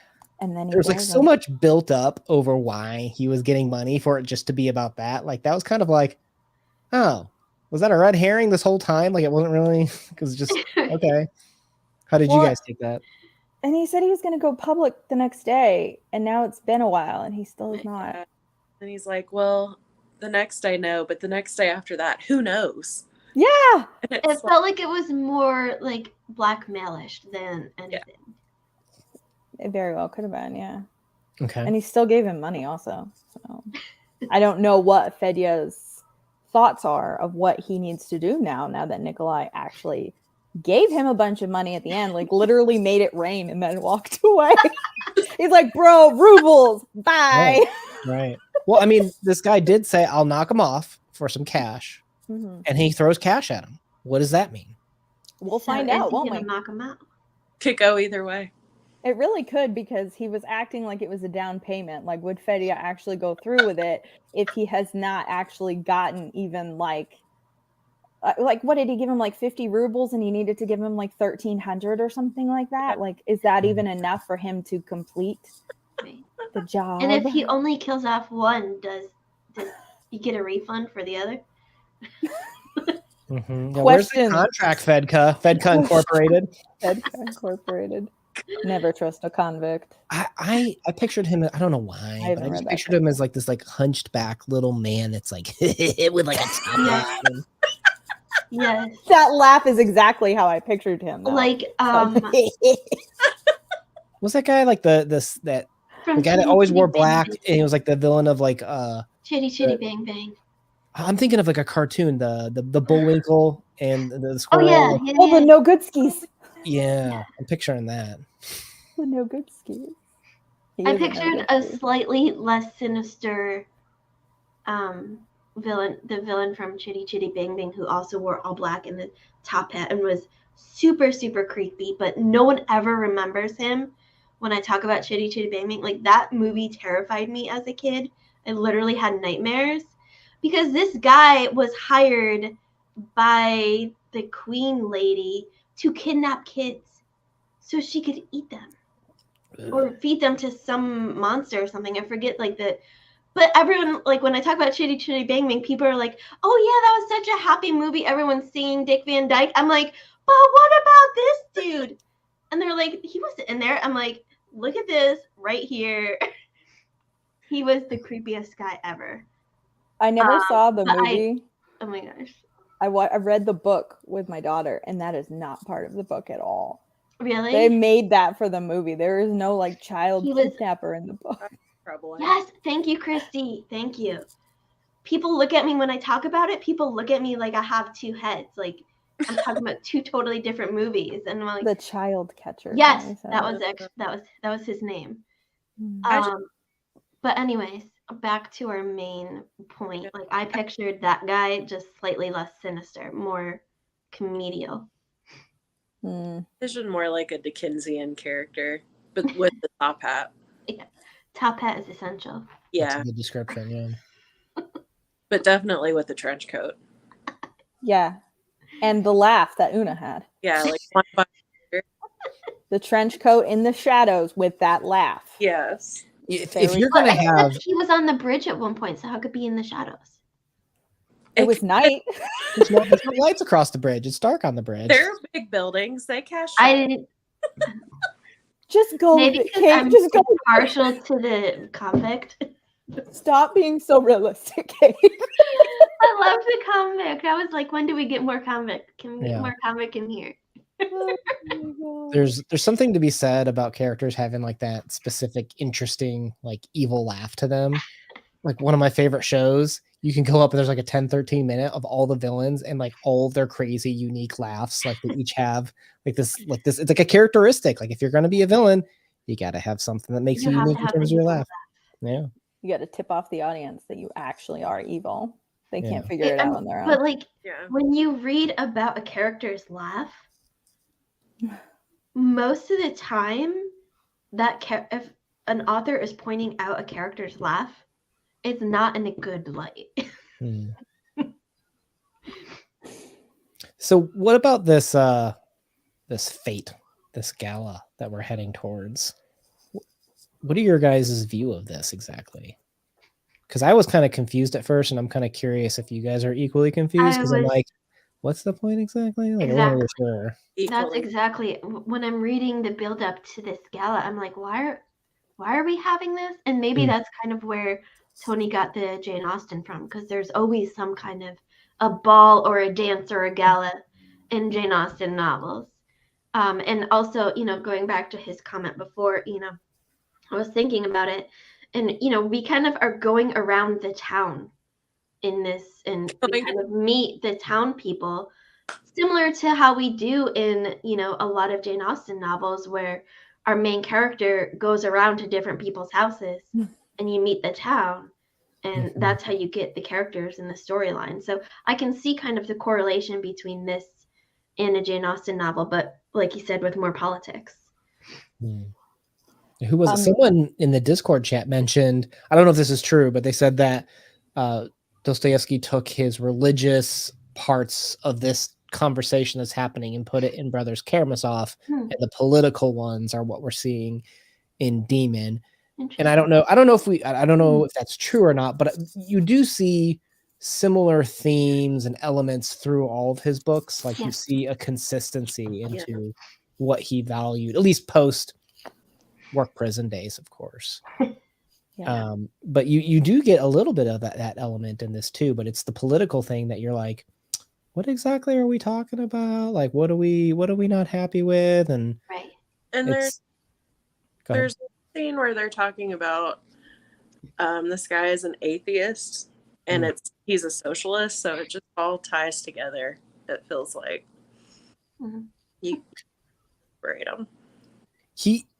Speaker 1: And then
Speaker 2: there's like so much built up over why he was getting money for it just to be about that. Like, that was kind of like, oh, was that a red herring this whole time? Like, it wasn't really, because just, okay. How did you guys take that?
Speaker 1: And he said he was going to go public the next day, and now it's been a while, and he still is not.
Speaker 4: And he's like, well, the next day, no, but the next day after that, who knows?
Speaker 1: Yeah.
Speaker 3: It felt like it was more like blackmailish than anything.
Speaker 1: Yeah. It very well could have been, yeah.
Speaker 2: Okay.
Speaker 1: And he still gave him money also. So I don't know what Fedya's thoughts are of what he needs to do now that Nikolai actually gave him a bunch of money at the end, like literally made it rain and then walked away. He's like, bro, rubles, bye.
Speaker 2: Right. Well, I mean, this guy did say, I'll knock him off for some cash. And he throws cash at him. What does that mean?
Speaker 1: We'll find out, won't we?
Speaker 3: Knock him out.
Speaker 4: Could go either way.
Speaker 1: It really could, because he was acting like it was a down payment. Like, would Fedya actually go through with it if he has not actually gotten even like what did he give him, like 50 rubles, and he needed to give him like 1,300 or something like that? Like, is that even enough for him to complete the job?
Speaker 3: And if he only kills off one, does he get a refund for the other?
Speaker 2: Yeah, where's the contract, Fedka Incorporated?
Speaker 1: Fedka Incorporated. Never trust a convict.
Speaker 2: I pictured him, I don't know why, but I just pictured him as like this like hunched back little man that's like with like a top hat.
Speaker 3: Yes.
Speaker 1: That laugh is exactly how I pictured him. Though.
Speaker 3: Like
Speaker 2: was that guy like the guy that always wore black, and he was like the villain of like
Speaker 3: Chitty Chitty Bang Bang.
Speaker 2: I'm thinking of like a cartoon, the Bullwinkle and the squirrel.
Speaker 3: Oh yeah.
Speaker 1: The No Good Skis.
Speaker 2: Yeah, I'm picturing that.
Speaker 1: The No Good Skis.
Speaker 3: I pictured a slightly less sinister villain, the villain from Chitty Chitty Bang Bang, who also wore all black and the top hat and was super, super creepy, but no one ever remembers him when I talk about Chitty Chitty Bang Bang. Like, that movie terrified me as a kid. I literally had nightmares because this guy was hired by the queen lady to kidnap kids so she could eat them or feed them to some monster or something. I forget but everyone, like, when I talk about Chitty Chitty Bang Bang, people are like, oh yeah, that was such a happy movie. Everyone's singing Dick Van Dyke. I'm like, but what about this dude? And they're like, he wasn't in there. I'm like, look at this right here. He was the creepiest guy ever.
Speaker 1: I never saw the movie.
Speaker 3: Oh my gosh.
Speaker 1: I read the book with my daughter, and that is not part of the book at all.
Speaker 3: Really?
Speaker 1: They made that for the movie. There is no like child kidnapper in the book.
Speaker 3: Yes, thank you, Christy. Thank you. People look at me when I talk about it. People look at me like I have two heads. Like I'm talking about two totally different movies, and I'm like
Speaker 1: the child catcher.
Speaker 3: Yes, that was his name. But anyways, back to our main point. Like I pictured that guy just slightly less sinister, more comedial.
Speaker 4: Vision more like a Dickensian character, but with the top hat.
Speaker 3: Yeah, top hat is essential.
Speaker 4: Yeah,
Speaker 2: that's a good description. Yeah,
Speaker 4: but definitely with the trench coat.
Speaker 1: Yeah, and the laugh that Una had.
Speaker 4: Yeah, like
Speaker 1: the trench coat in the shadows with that laugh.
Speaker 4: Yes.
Speaker 2: If you're gonna have,
Speaker 3: he was on the bridge at one point, so how could it be in the shadows?
Speaker 1: It was night.
Speaker 2: there's no lights across the bridge. It's dark on the bridge.
Speaker 4: There are big buildings. They cast.
Speaker 3: I didn't.
Speaker 1: Just go.
Speaker 3: Maybe because I'm just partial to the convict.
Speaker 1: Stop being so realistic, Kate.
Speaker 3: I love the convict. I was like, when do we get more convict? Can we get more convict in here?
Speaker 2: There's something to be said about characters having like that specific, interesting, like evil laugh to them. Like one of my favorite shows, you can go up and there's like a 10-13 minute of all the villains and like all their crazy, unique laughs. Like they each have like this. It's like a characteristic. Like if you're going to be a villain, you got to have something that makes you unique in terms of your laugh. Yeah.
Speaker 1: You got to tip off the audience that you actually are evil. They can't figure it out on their own.
Speaker 3: But like when you read about a character's laugh, most of the time, if an author is pointing out a character's laugh, it's not in a good light.
Speaker 2: So what about this this fate, this gala that we're heading towards? What are your guys' view of this exactly? Because I was kind of confused at first, and I'm kind of curious if you guys are equally confused. Because I'm like, what's the point exactly? Like,
Speaker 3: exactly.
Speaker 2: I'm not really sure.
Speaker 3: That's exactly when I'm reading the build up to this gala. I'm like, why are we having this? And maybe that's kind of where Tony got the Jane Austen from, because there's always some kind of a ball or a dance or a gala in Jane Austen novels. And also, going back to his comment before, I was thinking about it, and we kind of are going around the town in this, and we kind of meet the town people, similar to how we do in a lot of Jane Austen novels, where our main character goes around to different people's houses and you meet the town, and that's how you get the characters in the storyline. So I can see kind of the correlation between this and a Jane Austen novel, but like you said, with more politics.
Speaker 2: Who was it? Someone in the Discord chat mentioned, I don't know if this is true, but they said that Dostoevsky took his religious parts of this conversation that's happening and put it in Brothers Karamazov, and the political ones are what we're seeing in Demon. And I don't know if that's true or not, but you do see similar themes and elements through all of his books. Like you see a consistency into what he valued, at least post work prison days, of course. But you do get a little bit of that element in this too, but it's the political thing that you're like, what exactly are we talking about? Like, what are we not happy with? And
Speaker 4: there's a scene where they're talking about this guy is an atheist, and he's a socialist, so it just all ties together. It feels like you rate him.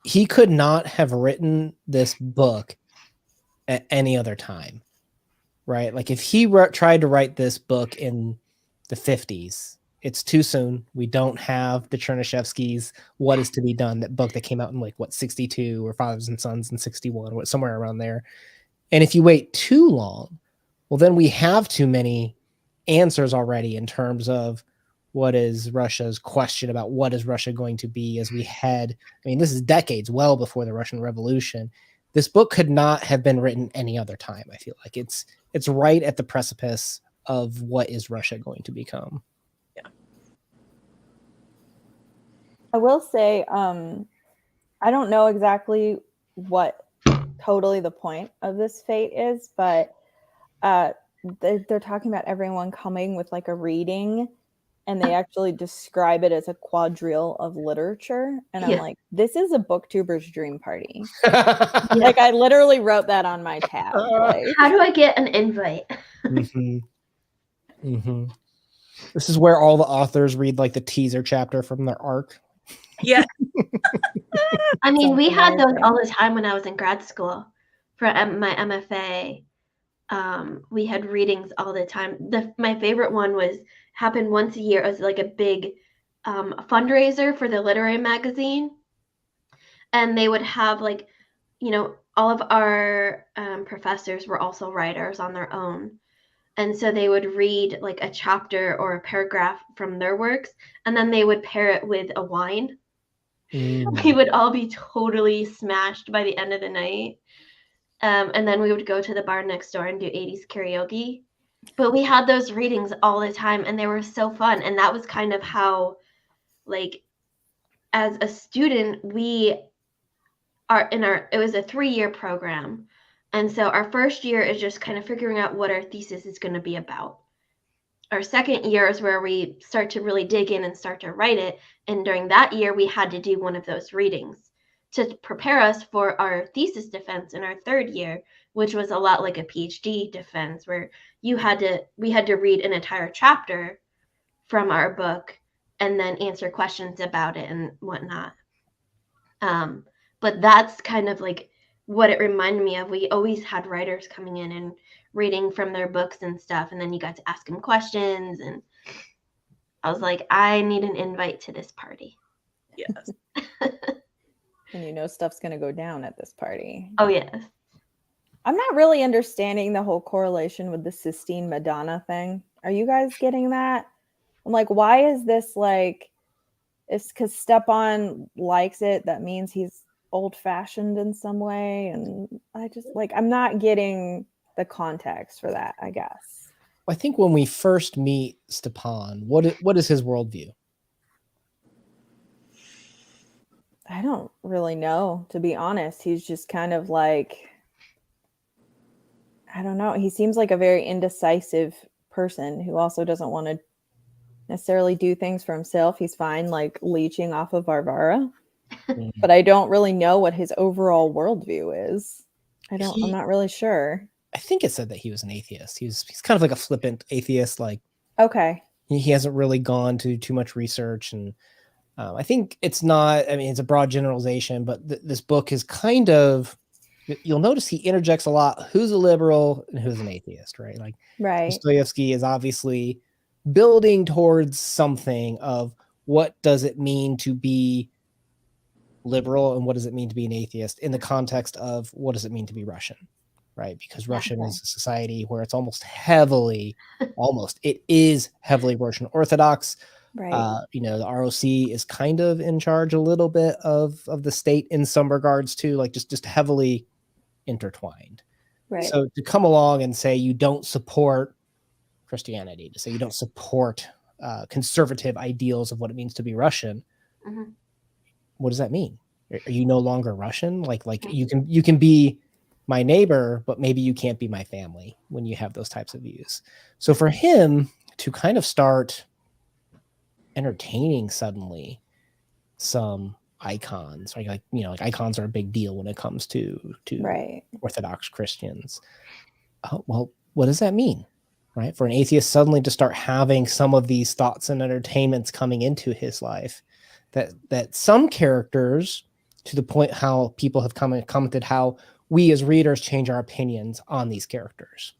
Speaker 2: He could not have written this book at any other time, right? Like if he tried to write this book in the 50s, it's too soon. We don't have the Chernyshevsky's What Is to Be Done, that book that came out in 62, or Fathers and Sons in 61, somewhere around there. And if you wait too long, well, then we have too many answers already in terms of what is Russia's question about what is Russia going to be as we head. I mean, this is decades well before the Russian Revolution. This book could not have been written any other time. I feel like it's right at the precipice of what is Russia going to become.
Speaker 4: Yeah.
Speaker 1: I will say, I don't know exactly what totally the point of this fate is, but they're talking about everyone coming with like a reading, and they actually describe it as a quadrille of literature. And I'm like, this is a booktuber's dream party. Like, I literally wrote that on my tab. Like,
Speaker 3: how do I get an invite?
Speaker 2: This is where all the authors read like the teaser chapter from their arc.
Speaker 4: Yeah.
Speaker 3: I mean, we had those all the time when I was in grad school for my MFA. We had readings all the time. My favorite one happened once a year. It was like a big fundraiser for the literary magazine. And they would have like, all of our professors were also writers on their own. And so they would read like a chapter or a paragraph from their works, and then they would pair it with a wine. We would all be totally smashed by the end of the night. And then we would go to the bar next door and do 80s karaoke. But we had those readings all the time, and they were so fun. And that was kind of how, like, as a student, we are it was a 3-year program. And so our first year is just kind of figuring out what our thesis is going to be about. Our second year is where we start to really dig in and start to write it. And during that year, we had to do one of those readings to prepare us for our thesis defense in our third year, which was a lot like a PhD defense, where we had to read an entire chapter from our book and then answer questions about it and whatnot. But that's kind of like what it reminded me of. We always had writers coming in and reading from their books and stuff, and then you got to ask them questions, and I was like, I need an invite to this party.
Speaker 4: Yes.
Speaker 1: And stuff's gonna go down at this party.
Speaker 3: Oh yes.
Speaker 1: I'm not really understanding the whole correlation with the Sistine Madonna thing. Are you guys getting that? I'm like, why is this like, it's because Stepan likes it, that means he's old-fashioned in some way, and I just like, I'm not getting the context for that, I guess.
Speaker 2: I think when we first meet Stepan, what is his worldview?
Speaker 1: I don't really know, to be honest. He's just kind of like, I don't know. He seems like a very indecisive person who also doesn't want to necessarily do things for himself. He's fine like leeching off of Varvara. But I don't really know what his overall worldview is. I'm not really sure.
Speaker 2: I think it said that he was an atheist. He's kind of like a flippant atheist. Like,
Speaker 1: okay,
Speaker 2: he hasn't really gone to too much research, and I think it's not. I mean, it's a broad generalization, but this book is kind of. You'll notice he interjects a lot. Who's a liberal and who's an atheist, right? Like,
Speaker 1: right.
Speaker 2: Dostoevsky is obviously building towards something of what does it mean to be liberal and what does it mean to be an atheist in the context of what does it mean to be Russian, right? Because Russian is a society where it's it is heavily Russian Orthodox.
Speaker 1: Right.
Speaker 2: The ROC is kind of in charge a little bit of the state in some regards too, like just heavily intertwined.
Speaker 1: Right.
Speaker 2: So to come along and say you don't support Christianity, to say you don't support conservative ideals of what it means to be Russian, what does that mean? Are you no longer Russian? Like you can be my neighbor, but maybe you can't be my family when you have those types of views. So for him to kind of start entertaining suddenly some icons, like icons are a big deal when it comes to
Speaker 1: right.
Speaker 2: Orthodox Christians. Oh, well, what does that mean? Right? For an atheist suddenly to start having some of these thoughts and entertainments coming into his life, that some characters, to the point how people have commented how we as readers change our opinions on these characters.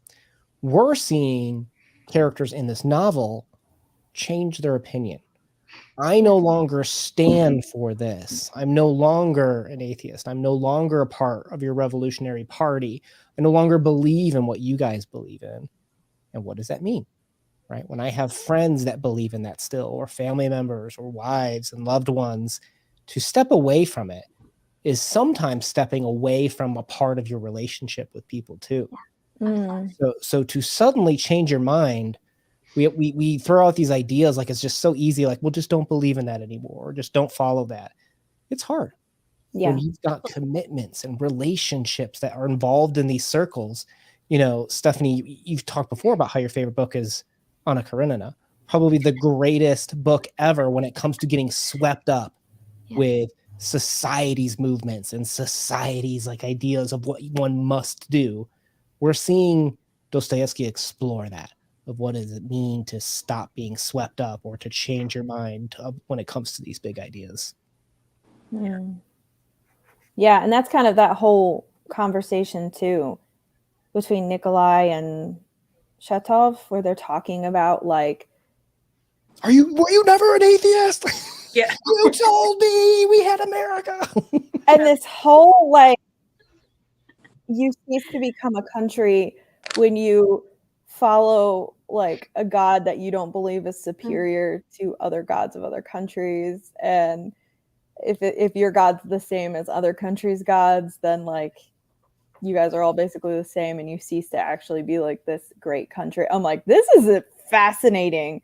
Speaker 2: We're seeing characters in this novel change their opinion. I no longer stand for this. I'm no longer an atheist. I'm no longer a part of your revolutionary party. I no longer believe in what you guys believe in. And what does that mean? Right? When I have friends that believe in that still, or family members or wives and loved ones, to step away from it is sometimes stepping away from a part of your relationship with people too. So to suddenly change your mind, we throw out these ideas like it's just so easy, like, well, just don't believe in that anymore, or just don't follow that. It's hard. Yeah. When you've got commitments and relationships that are involved in these circles. Stephanie, you've talked before about how your favorite book is Anna Karenina. probably the greatest book ever when it comes to getting swept up with society's movements and society's like ideas of what one must do. We're seeing Dostoevsky explore that, of what does it mean to stop being swept up or to change your mind when it comes to these big ideas.
Speaker 1: Yeah, and that's kind of that whole conversation too between Nikolai and Shatov, where they're talking about like,
Speaker 2: were you never an atheist?
Speaker 4: Yeah.
Speaker 2: You told me we had America.
Speaker 1: And this whole like, you cease to become a country when you follow like a god that you don't believe is superior to other gods of other countries, and if your god's the same as other countries' gods, then like you guys are all basically the same, and you cease to actually be like this great country. I'm like, this is a fascinating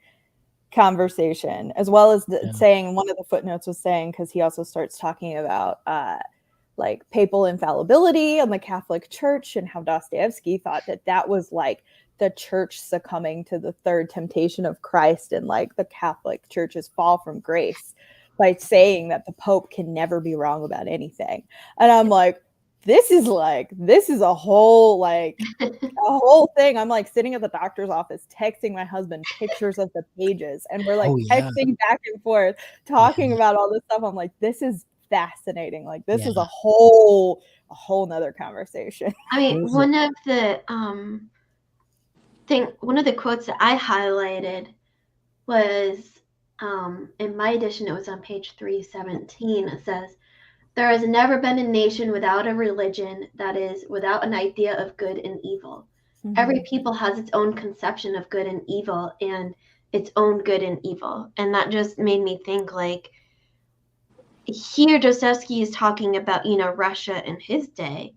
Speaker 1: conversation, as well as saying, one of the footnotes was saying, because he also starts talking about like papal infallibility and the Catholic Church, and how Dostoevsky thought that was like the church succumbing to the third temptation of Christ, and like the Catholic Church's fall from grace by saying that the Pope can never be wrong about anything. And I'm like, this is a whole like a whole thing. I'm like sitting at the doctor's office texting my husband pictures of the pages, and we're like texting back and forth talking about all this stuff. I'm like, this is fascinating. Like this is a whole nother conversation.
Speaker 3: I mean, one of the quotes that I highlighted was in my edition, it was on page 317. It says, "There has never been a nation without a religion, that is, without an idea of good and evil. Every people has its own conception of good and evil, and its own good and evil." And that just made me think, like, here Dostoevsky is talking about, Russia in his day,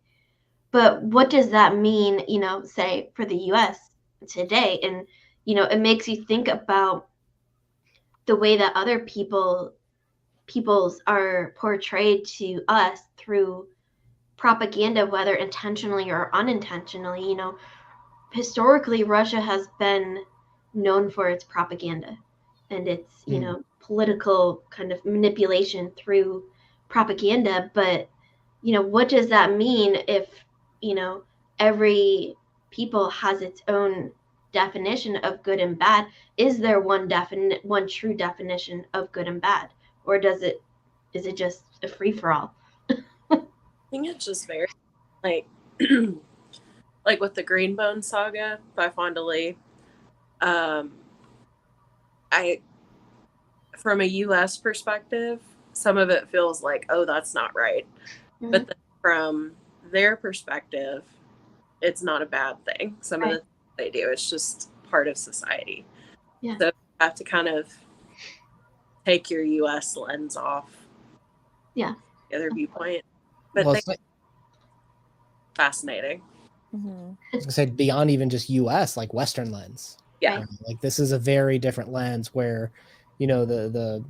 Speaker 3: but what does that mean, say for the US today? And, it makes you think about the way that other peoples are portrayed to us through propaganda, whether intentionally or unintentionally. Historically, Russia has been known for its propaganda and its, political kind of manipulation through propaganda. But, what does that mean if, every people has its own definition of good and bad? Is there one true definition of good and bad, or is it just a free-for-all?
Speaker 4: I think it's just very like like with the Greenbone Saga by Fonda Lee. From a US perspective, some of it feels like, oh, that's not right. But then from their perspective, it's not a bad thing. Some of the things they do, it's just part of society. So you have to kind of take your US lens off. The other viewpoint. But fascinating.
Speaker 2: I was gonna say, beyond even just US, like Western lens. Like this is a very different lens where, the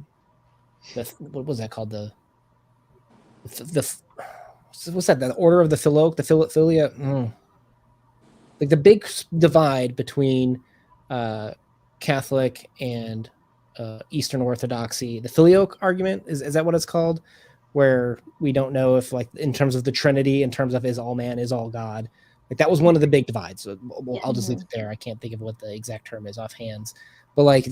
Speaker 2: what was that called? The what's that? The Order of the Filioque, the Philia. Like the big divide between Catholic and Eastern Orthodoxy, the Filioque argument, is that what it's called? Where we don't know if, like, in terms of the Trinity, in terms of is all man, is all God, like that was one of the big divides. So I'll just leave it there. I can't think of what the exact term is offhand. But like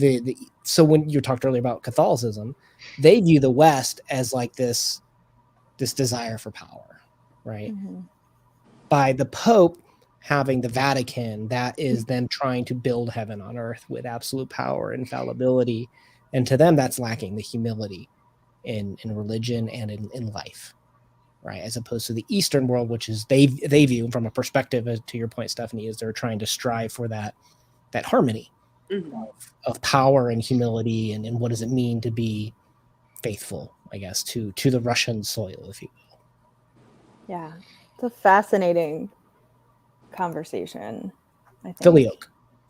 Speaker 2: so when you talked earlier about Catholicism, they view the West as like this desire for power, right? By the Pope having the Vatican, that is them trying to build heaven on earth with absolute power, infallibility, and to them that's lacking the humility in religion and in life, right? As opposed to the Eastern world, which is they view from a perspective, to your point, Stephanie, is they're trying to strive for that harmony of power and humility, and what does it mean to be faithful, I guess, to the Russian soil, if you will.
Speaker 1: Yeah, it's a fascinating conversation. I think.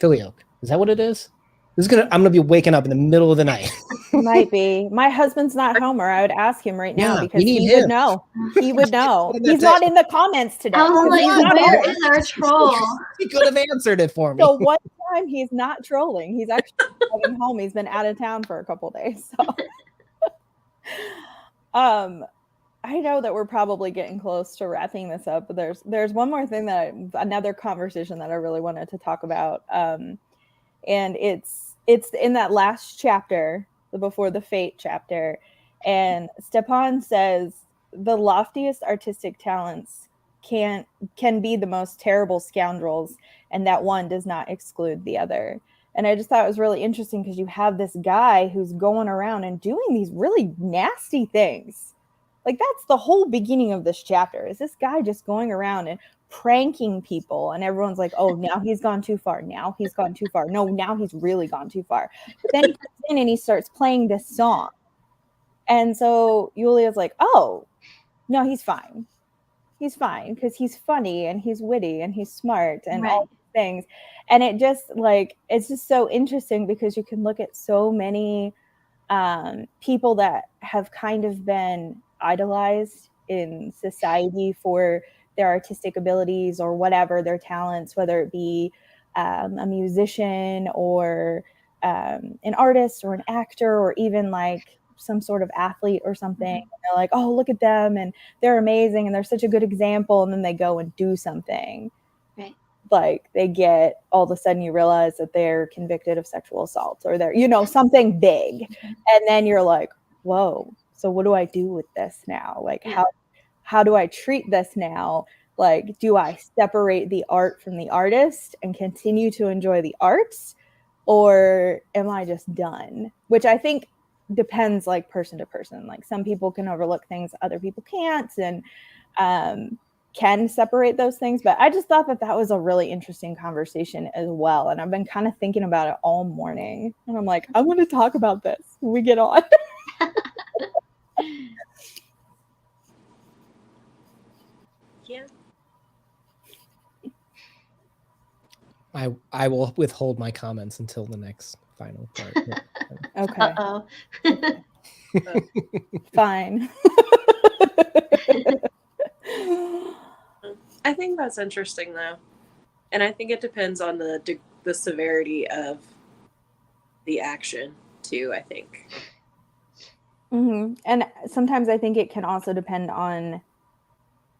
Speaker 2: Filioque. Is that what it is? I'm gonna be waking up in the middle of the night.
Speaker 1: Might be. My husband's not home, or I would ask him right now, because he would know. He would know. He's not in the comments today.
Speaker 3: Oh, like, where is our troll?
Speaker 2: He could have answered it for me.
Speaker 1: So one time, he's not trolling. He's actually driving home. He's been out of town for a couple days. So, I know that we're probably getting close to wrapping this up, but there's one more thing another conversation that I really wanted to talk about. And it's in that last chapter, the Before the Fate chapter. And Stepan says the loftiest artistic talents can be the most terrible scoundrels, and that one does not exclude the other. And I just thought it was really interesting because you have this guy who's going around and doing these really nasty things. Like, that's the whole beginning of this chapter, is this guy just going around and pranking people, and everyone's like, oh, now he's gone too far. Now he's gone too far. No, now he's really gone too far. But then he comes in and he starts playing this song. And so Yulia's like, oh, no, he's fine. He's fine because he's funny and he's witty and he's smart and all these things. And it just, like, it's just so interesting because you can look at so many people that have kind of been idolized in society for their artistic abilities or whatever, their talents, whether it be a musician or an artist or an actor or even like some sort of athlete or something. And they're like, oh, look at them and they're amazing and they're such a good example. And then they go and do something.
Speaker 3: Right.
Speaker 1: Like they get, all of a sudden you realize that they're convicted of sexual assault or they're, something big. And then you're like, whoa, so what do I do with this now? Like, how do I treat this now? Like, do I separate the art from the artist and continue to enjoy the arts? Or am I just done? Which I think depends like person to person. Like some people can overlook things, other people can't, and can separate those things. But I just thought that was a really interesting conversation as well. And I've been kind of thinking about it all morning. And I'm like, I want to talk about this when we get on.
Speaker 4: Yeah.
Speaker 2: I will withhold my comments until the next final part.
Speaker 1: Okay.
Speaker 3: Uh-oh.
Speaker 1: Fine.
Speaker 4: I think that's interesting though. And I think it depends on the severity of the action too, I think.
Speaker 1: Mm-hmm. And sometimes I think it can also depend on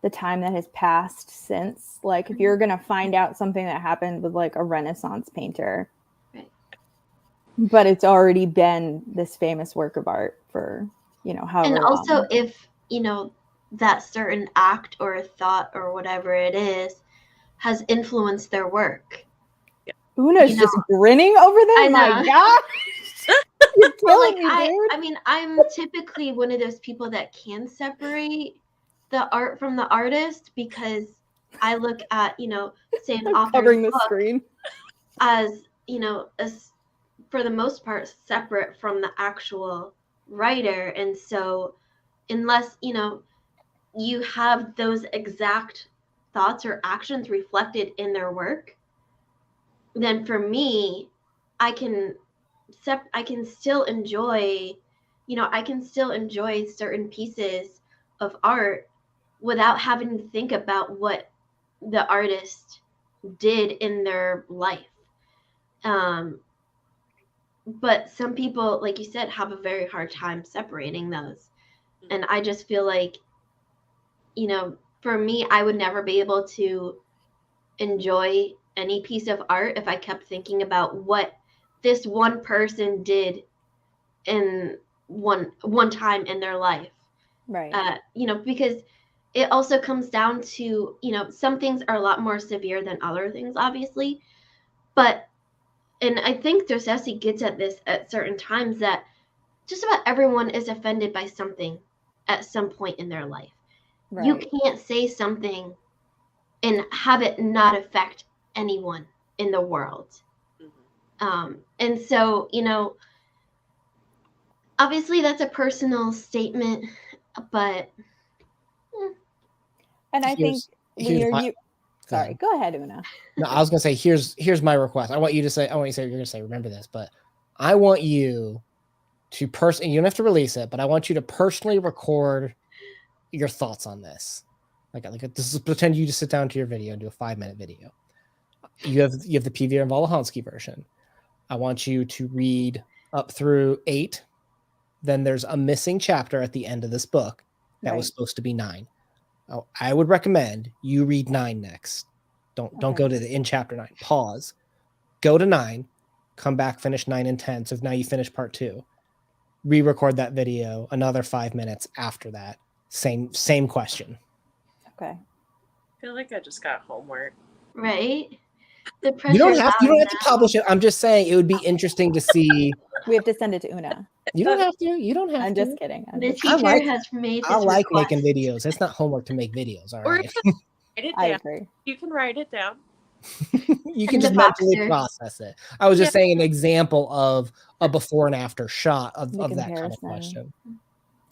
Speaker 1: the time that has passed since. Like if you're going to find out something that happened with like a Renaissance painter,
Speaker 3: right,
Speaker 1: but it's already been this famous work of art for, however
Speaker 3: and also
Speaker 1: long.
Speaker 3: If, that certain act or thought or whatever it is has influenced their work.
Speaker 1: Una's just grinning over there.
Speaker 3: I know.
Speaker 1: My gosh. You're killing me, dude.
Speaker 3: I mean, I'm typically one of those people that can separate the art from the artist because I look at, say an author's
Speaker 1: covering the
Speaker 3: book
Speaker 1: screen
Speaker 3: as, as for the most part separate from the actual writer. And so unless, you have those exact thoughts or actions reflected in their work, then for me, I can still enjoy, I can still enjoy certain pieces of art without having to think about what the artist did in their life. But some people, like you said, have a very hard time separating those. And I just feel like, for me, I would never be able to enjoy any piece of art if I kept thinking about what this one person did in one time in their life.
Speaker 1: right.
Speaker 3: Because it also comes down to, some things are a lot more severe than other things, obviously. And I think Dostoevsky gets at this at certain times, that just about everyone is offended by something at some point in their life. Right. You can't say something and have it not affect anyone in the world. Mm-hmm. And so, obviously that's a personal statement, but.
Speaker 1: And I think when you're sorry, go ahead, Una.
Speaker 2: No, I was gonna say here's my request. I want you to say you're gonna say remember this, but I want you to you don't have to release it, but I want you to personally record your thoughts on this. Like this is pretend you just sit down to your video and do a 5-minute video. You have the P.V. and Volokhovsky version. I want you to read up through 8. Then there's a missing chapter at the end of this book that was supposed to be 9. I would recommend you read 9 next. Don't go to in chapter 9. Pause. Go to 9. Come back, finish 9 and 10. So if now you finish part 2, re-record that video another 5 minutes after that. Same question.
Speaker 1: Okay.
Speaker 4: I feel like I just got homework.
Speaker 3: Right? The pressure.
Speaker 2: You don't have to publish it. I'm just saying it would be interesting to see.
Speaker 1: We have to send it to Una.
Speaker 2: You don't have to. You don't have
Speaker 1: I'm
Speaker 2: to.
Speaker 1: just kidding.
Speaker 3: The teacher has made his
Speaker 2: I like
Speaker 3: request.
Speaker 2: making videos. It's not homework to make videos. All right.
Speaker 1: I agree.
Speaker 4: You can write it down.
Speaker 2: You can just mentally process it. I was just saying an example of a before and after shot of that kind of question.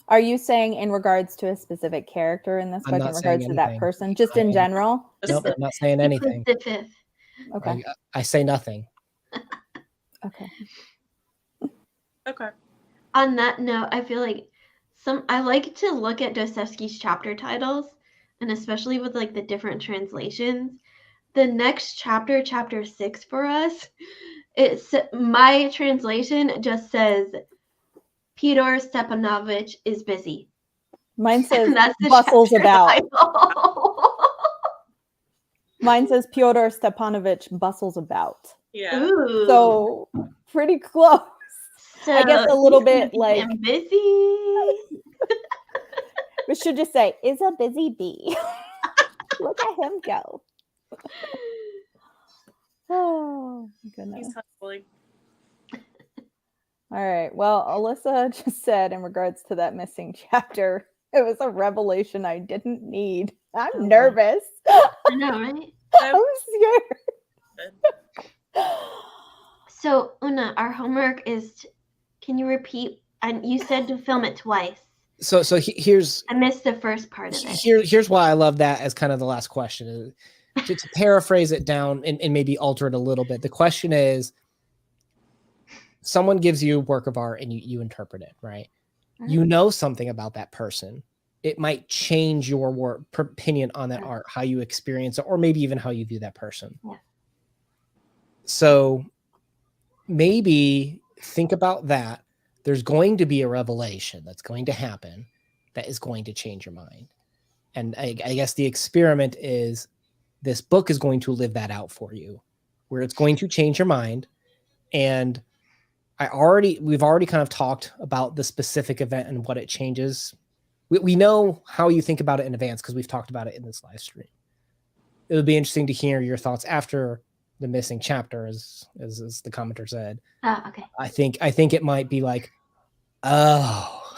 Speaker 1: Are you saying in regards to a specific character in this book, in regards to that person, just in general?
Speaker 2: Nope, I'm not saying anything.
Speaker 1: Okay.
Speaker 2: I say nothing.
Speaker 1: Okay.
Speaker 4: Okay.
Speaker 3: On that note, I feel like I like to look at Dostoevsky's chapter titles, and especially with like the different translations. The next chapter, chapter 6 for us, my translation just says Fyodor Stepanovich is busy.
Speaker 1: Mine says bustles about. Mine says Fyodor Stepanovich bustles about.
Speaker 4: Yeah.
Speaker 3: Ooh.
Speaker 1: So pretty close. So I guess a little bit like
Speaker 3: busy.
Speaker 1: We should just say is a busy bee. Look at him go. Oh goodness.
Speaker 4: He's hustling.
Speaker 1: All right. Well, Alyssa just said in regards to that missing chapter, it was a revelation I didn't need. I'm nervous.
Speaker 3: I know, right?
Speaker 1: I'm scared.
Speaker 3: So, Una, our homework is, can you repeat? And you said to film it twice.
Speaker 2: So here's.
Speaker 3: I missed the first part of it.
Speaker 2: Here's why I love that as kind of the last question. To paraphrase it down and maybe alter it a little bit. The question is, someone gives you a work of art and you interpret it, right? Mm-hmm. You know something about that person. It might change your opinion on that art, how you experience it, or maybe even how you view that person.
Speaker 3: Yeah.
Speaker 2: So maybe think about that. There's going to be a revelation that's going to happen that is going to change your mind. And I guess the experiment is this book is going to live that out for you, where it's going to change your mind. And we've already kind of talked about the specific event and what it changes. We know how you think about it in advance because we've talked about it in this live stream. It would be interesting to hear your thoughts after the missing chapter, as the commenter said.
Speaker 3: Oh, okay.
Speaker 2: I think it might be like, oh,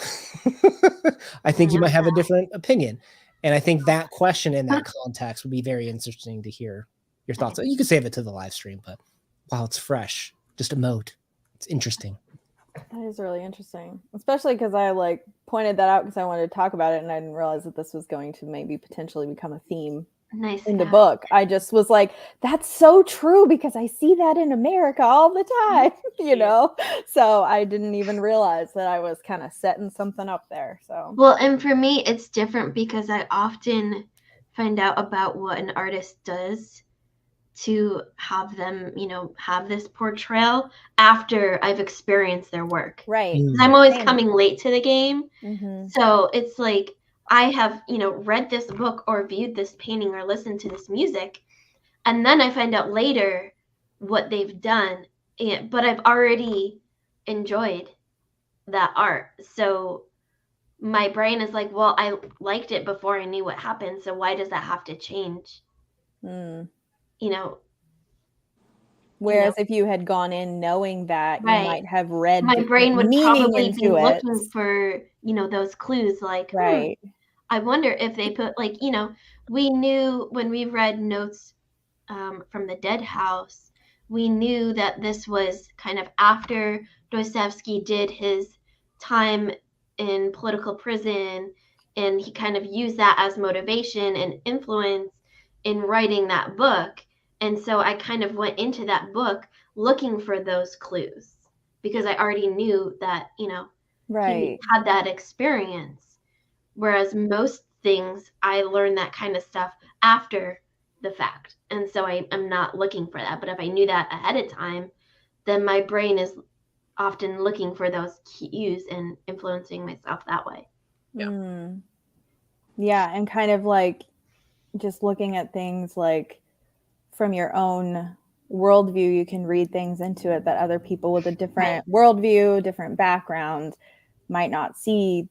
Speaker 2: I think you might have a different opinion. And I think that question in that context would be very interesting to hear your thoughts. You could save it to the live stream, but wow, it's fresh. Just emote. It's interesting.
Speaker 1: That is really interesting, especially because I pointed that out because I wanted to talk about it, and I didn't realize that this was going to maybe potentially become a theme in the book. I just was like, that's so true because I see that in America all the time, you know? So I didn't even realize that I was kind of setting something up there. So
Speaker 3: well, and for me, it's different because I often find out about what an artist does to have them, have this portrayal after I've experienced their work.
Speaker 1: Right.
Speaker 3: I'm always coming late to the game.
Speaker 1: Mm-hmm.
Speaker 3: So it's like I have, read this book or viewed this painting or listened to this music, and then I find out later what they've done, but I've already enjoyed that art. So my brain is like, well, I liked it before I knew what happened, so why does that have to change?
Speaker 1: Whereas if you had gone in knowing that, you might have read
Speaker 3: my brain would probably be
Speaker 1: it.
Speaker 3: looking for those clues, like I wonder if they put we knew when we read notes from the Dead House, we knew that this was kind of after Dostoevsky did his time in political prison, and he kind of used that as motivation and influence in writing that book. And so I kind of went into that book looking for those clues because I already knew that, he had that experience. Whereas most things, I learned that kind of stuff after the fact. And so I'm not looking for that. But if I knew that ahead of time, then my brain is often looking for those cues and influencing myself that way.
Speaker 1: Yeah, and kind of like just looking at things like from your own worldview, you can read things into it that other people with a different worldview, different background might not see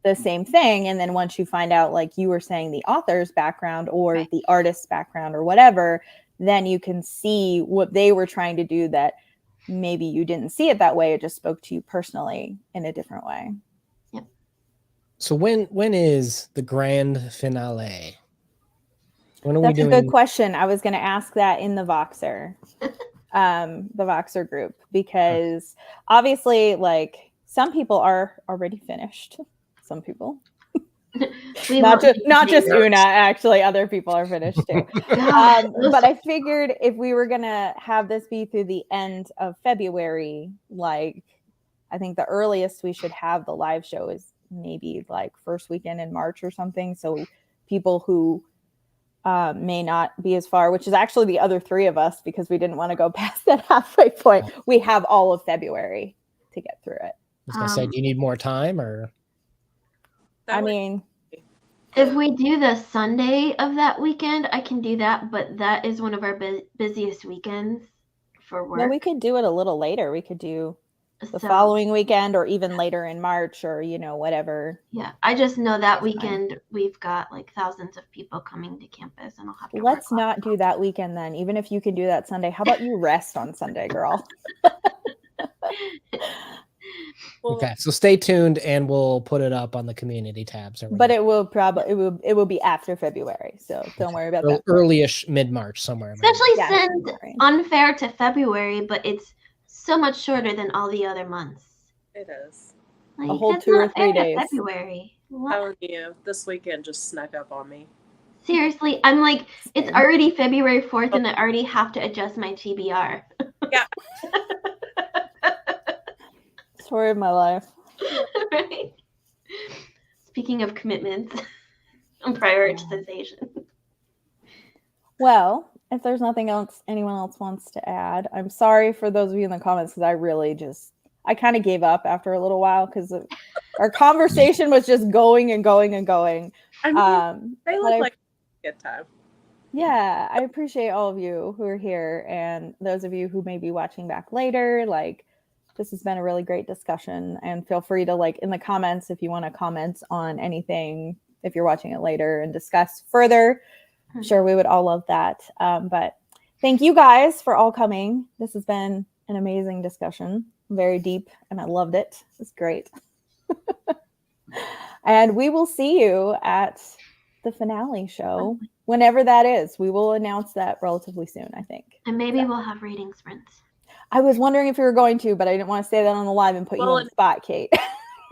Speaker 1: the same thing. And then once you find out, like you were saying, the author's background or the artist's background or whatever, then you can see what they were trying to do that maybe you didn't see it that way. It just spoke to you personally in a different way.
Speaker 3: Yep.
Speaker 2: So when is the grand finale? When are
Speaker 1: That's
Speaker 2: we doing?
Speaker 1: a good question. I was going to ask that in the Voxer, the Voxer group, because obviously, like some people are already finished. Some people, not just Una. Actually, other people are finished too. But I figured if we were going to have this be through the end of February, like I think the earliest we should have the live show is maybe like first weekend in March or something. So people who may not be as far, which is actually the other three of us, because we didn't want to go past that halfway point. We have all of February to get through it.
Speaker 2: I was gonna say, do you need more time, or?
Speaker 1: I mean,
Speaker 3: if we do the Sunday of that weekend, I can do that, but that is one of our busiest weekends for work.
Speaker 1: No, we could do it a little later. We could do the following weekend or even later in March or, whatever.
Speaker 3: Yeah, I just know that weekend we've got like thousands of people coming to campus and I'll have to
Speaker 1: Let's not do that weekend then. Even if you can do that Sunday, how about you rest on Sunday, girl?
Speaker 2: Okay, so stay tuned and we'll put it up on the community tabs.
Speaker 1: But it will be after February, so don't worry about that.
Speaker 2: Early-ish mid-March somewhere.
Speaker 3: Especially since unfair to February, but it's so much shorter than all the other months.
Speaker 4: It is.
Speaker 1: Like, a whole 2 or 3 days.
Speaker 3: February.
Speaker 4: I'm telling you, this weekend just snuck up on me.
Speaker 3: Seriously, I'm like, it's already February 4th and I already have to adjust my TBR.
Speaker 4: Yeah.
Speaker 1: Story of my life.
Speaker 3: Right? Speaking of commitments and prioritization.
Speaker 1: Well, if there's nothing else anyone else wants to add, I'm sorry for those of you in the comments, because I kind of gave up after a little while because our conversation was just going and going and going.
Speaker 4: I mean, they look like a good time.
Speaker 1: Yeah, I appreciate all of you who are here, and those of you who may be watching back later. Like, this has been a really great discussion, and feel free to, like, in the comments if you want to comment on anything if you're watching it later and discuss further. I'm sure we would all love that. But thank you guys for all coming. This has been an amazing discussion, very deep, and I loved it. It's great. And we will see you at the finale show, whenever that is. We will announce that relatively soon, I think.
Speaker 3: And maybe we'll have rating sprints.
Speaker 1: I was wondering if you were going to, but I didn't want to say that on the live and put you on the spot, Kate.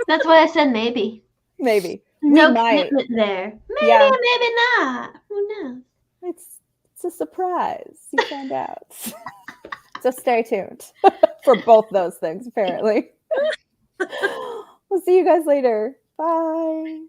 Speaker 3: That's why I said maybe.
Speaker 1: Maybe.
Speaker 3: No commitment there. Maybe, maybe not. Who knows?
Speaker 1: It's a surprise. You find out. So stay tuned for both those things, apparently. We'll see you guys later. Bye.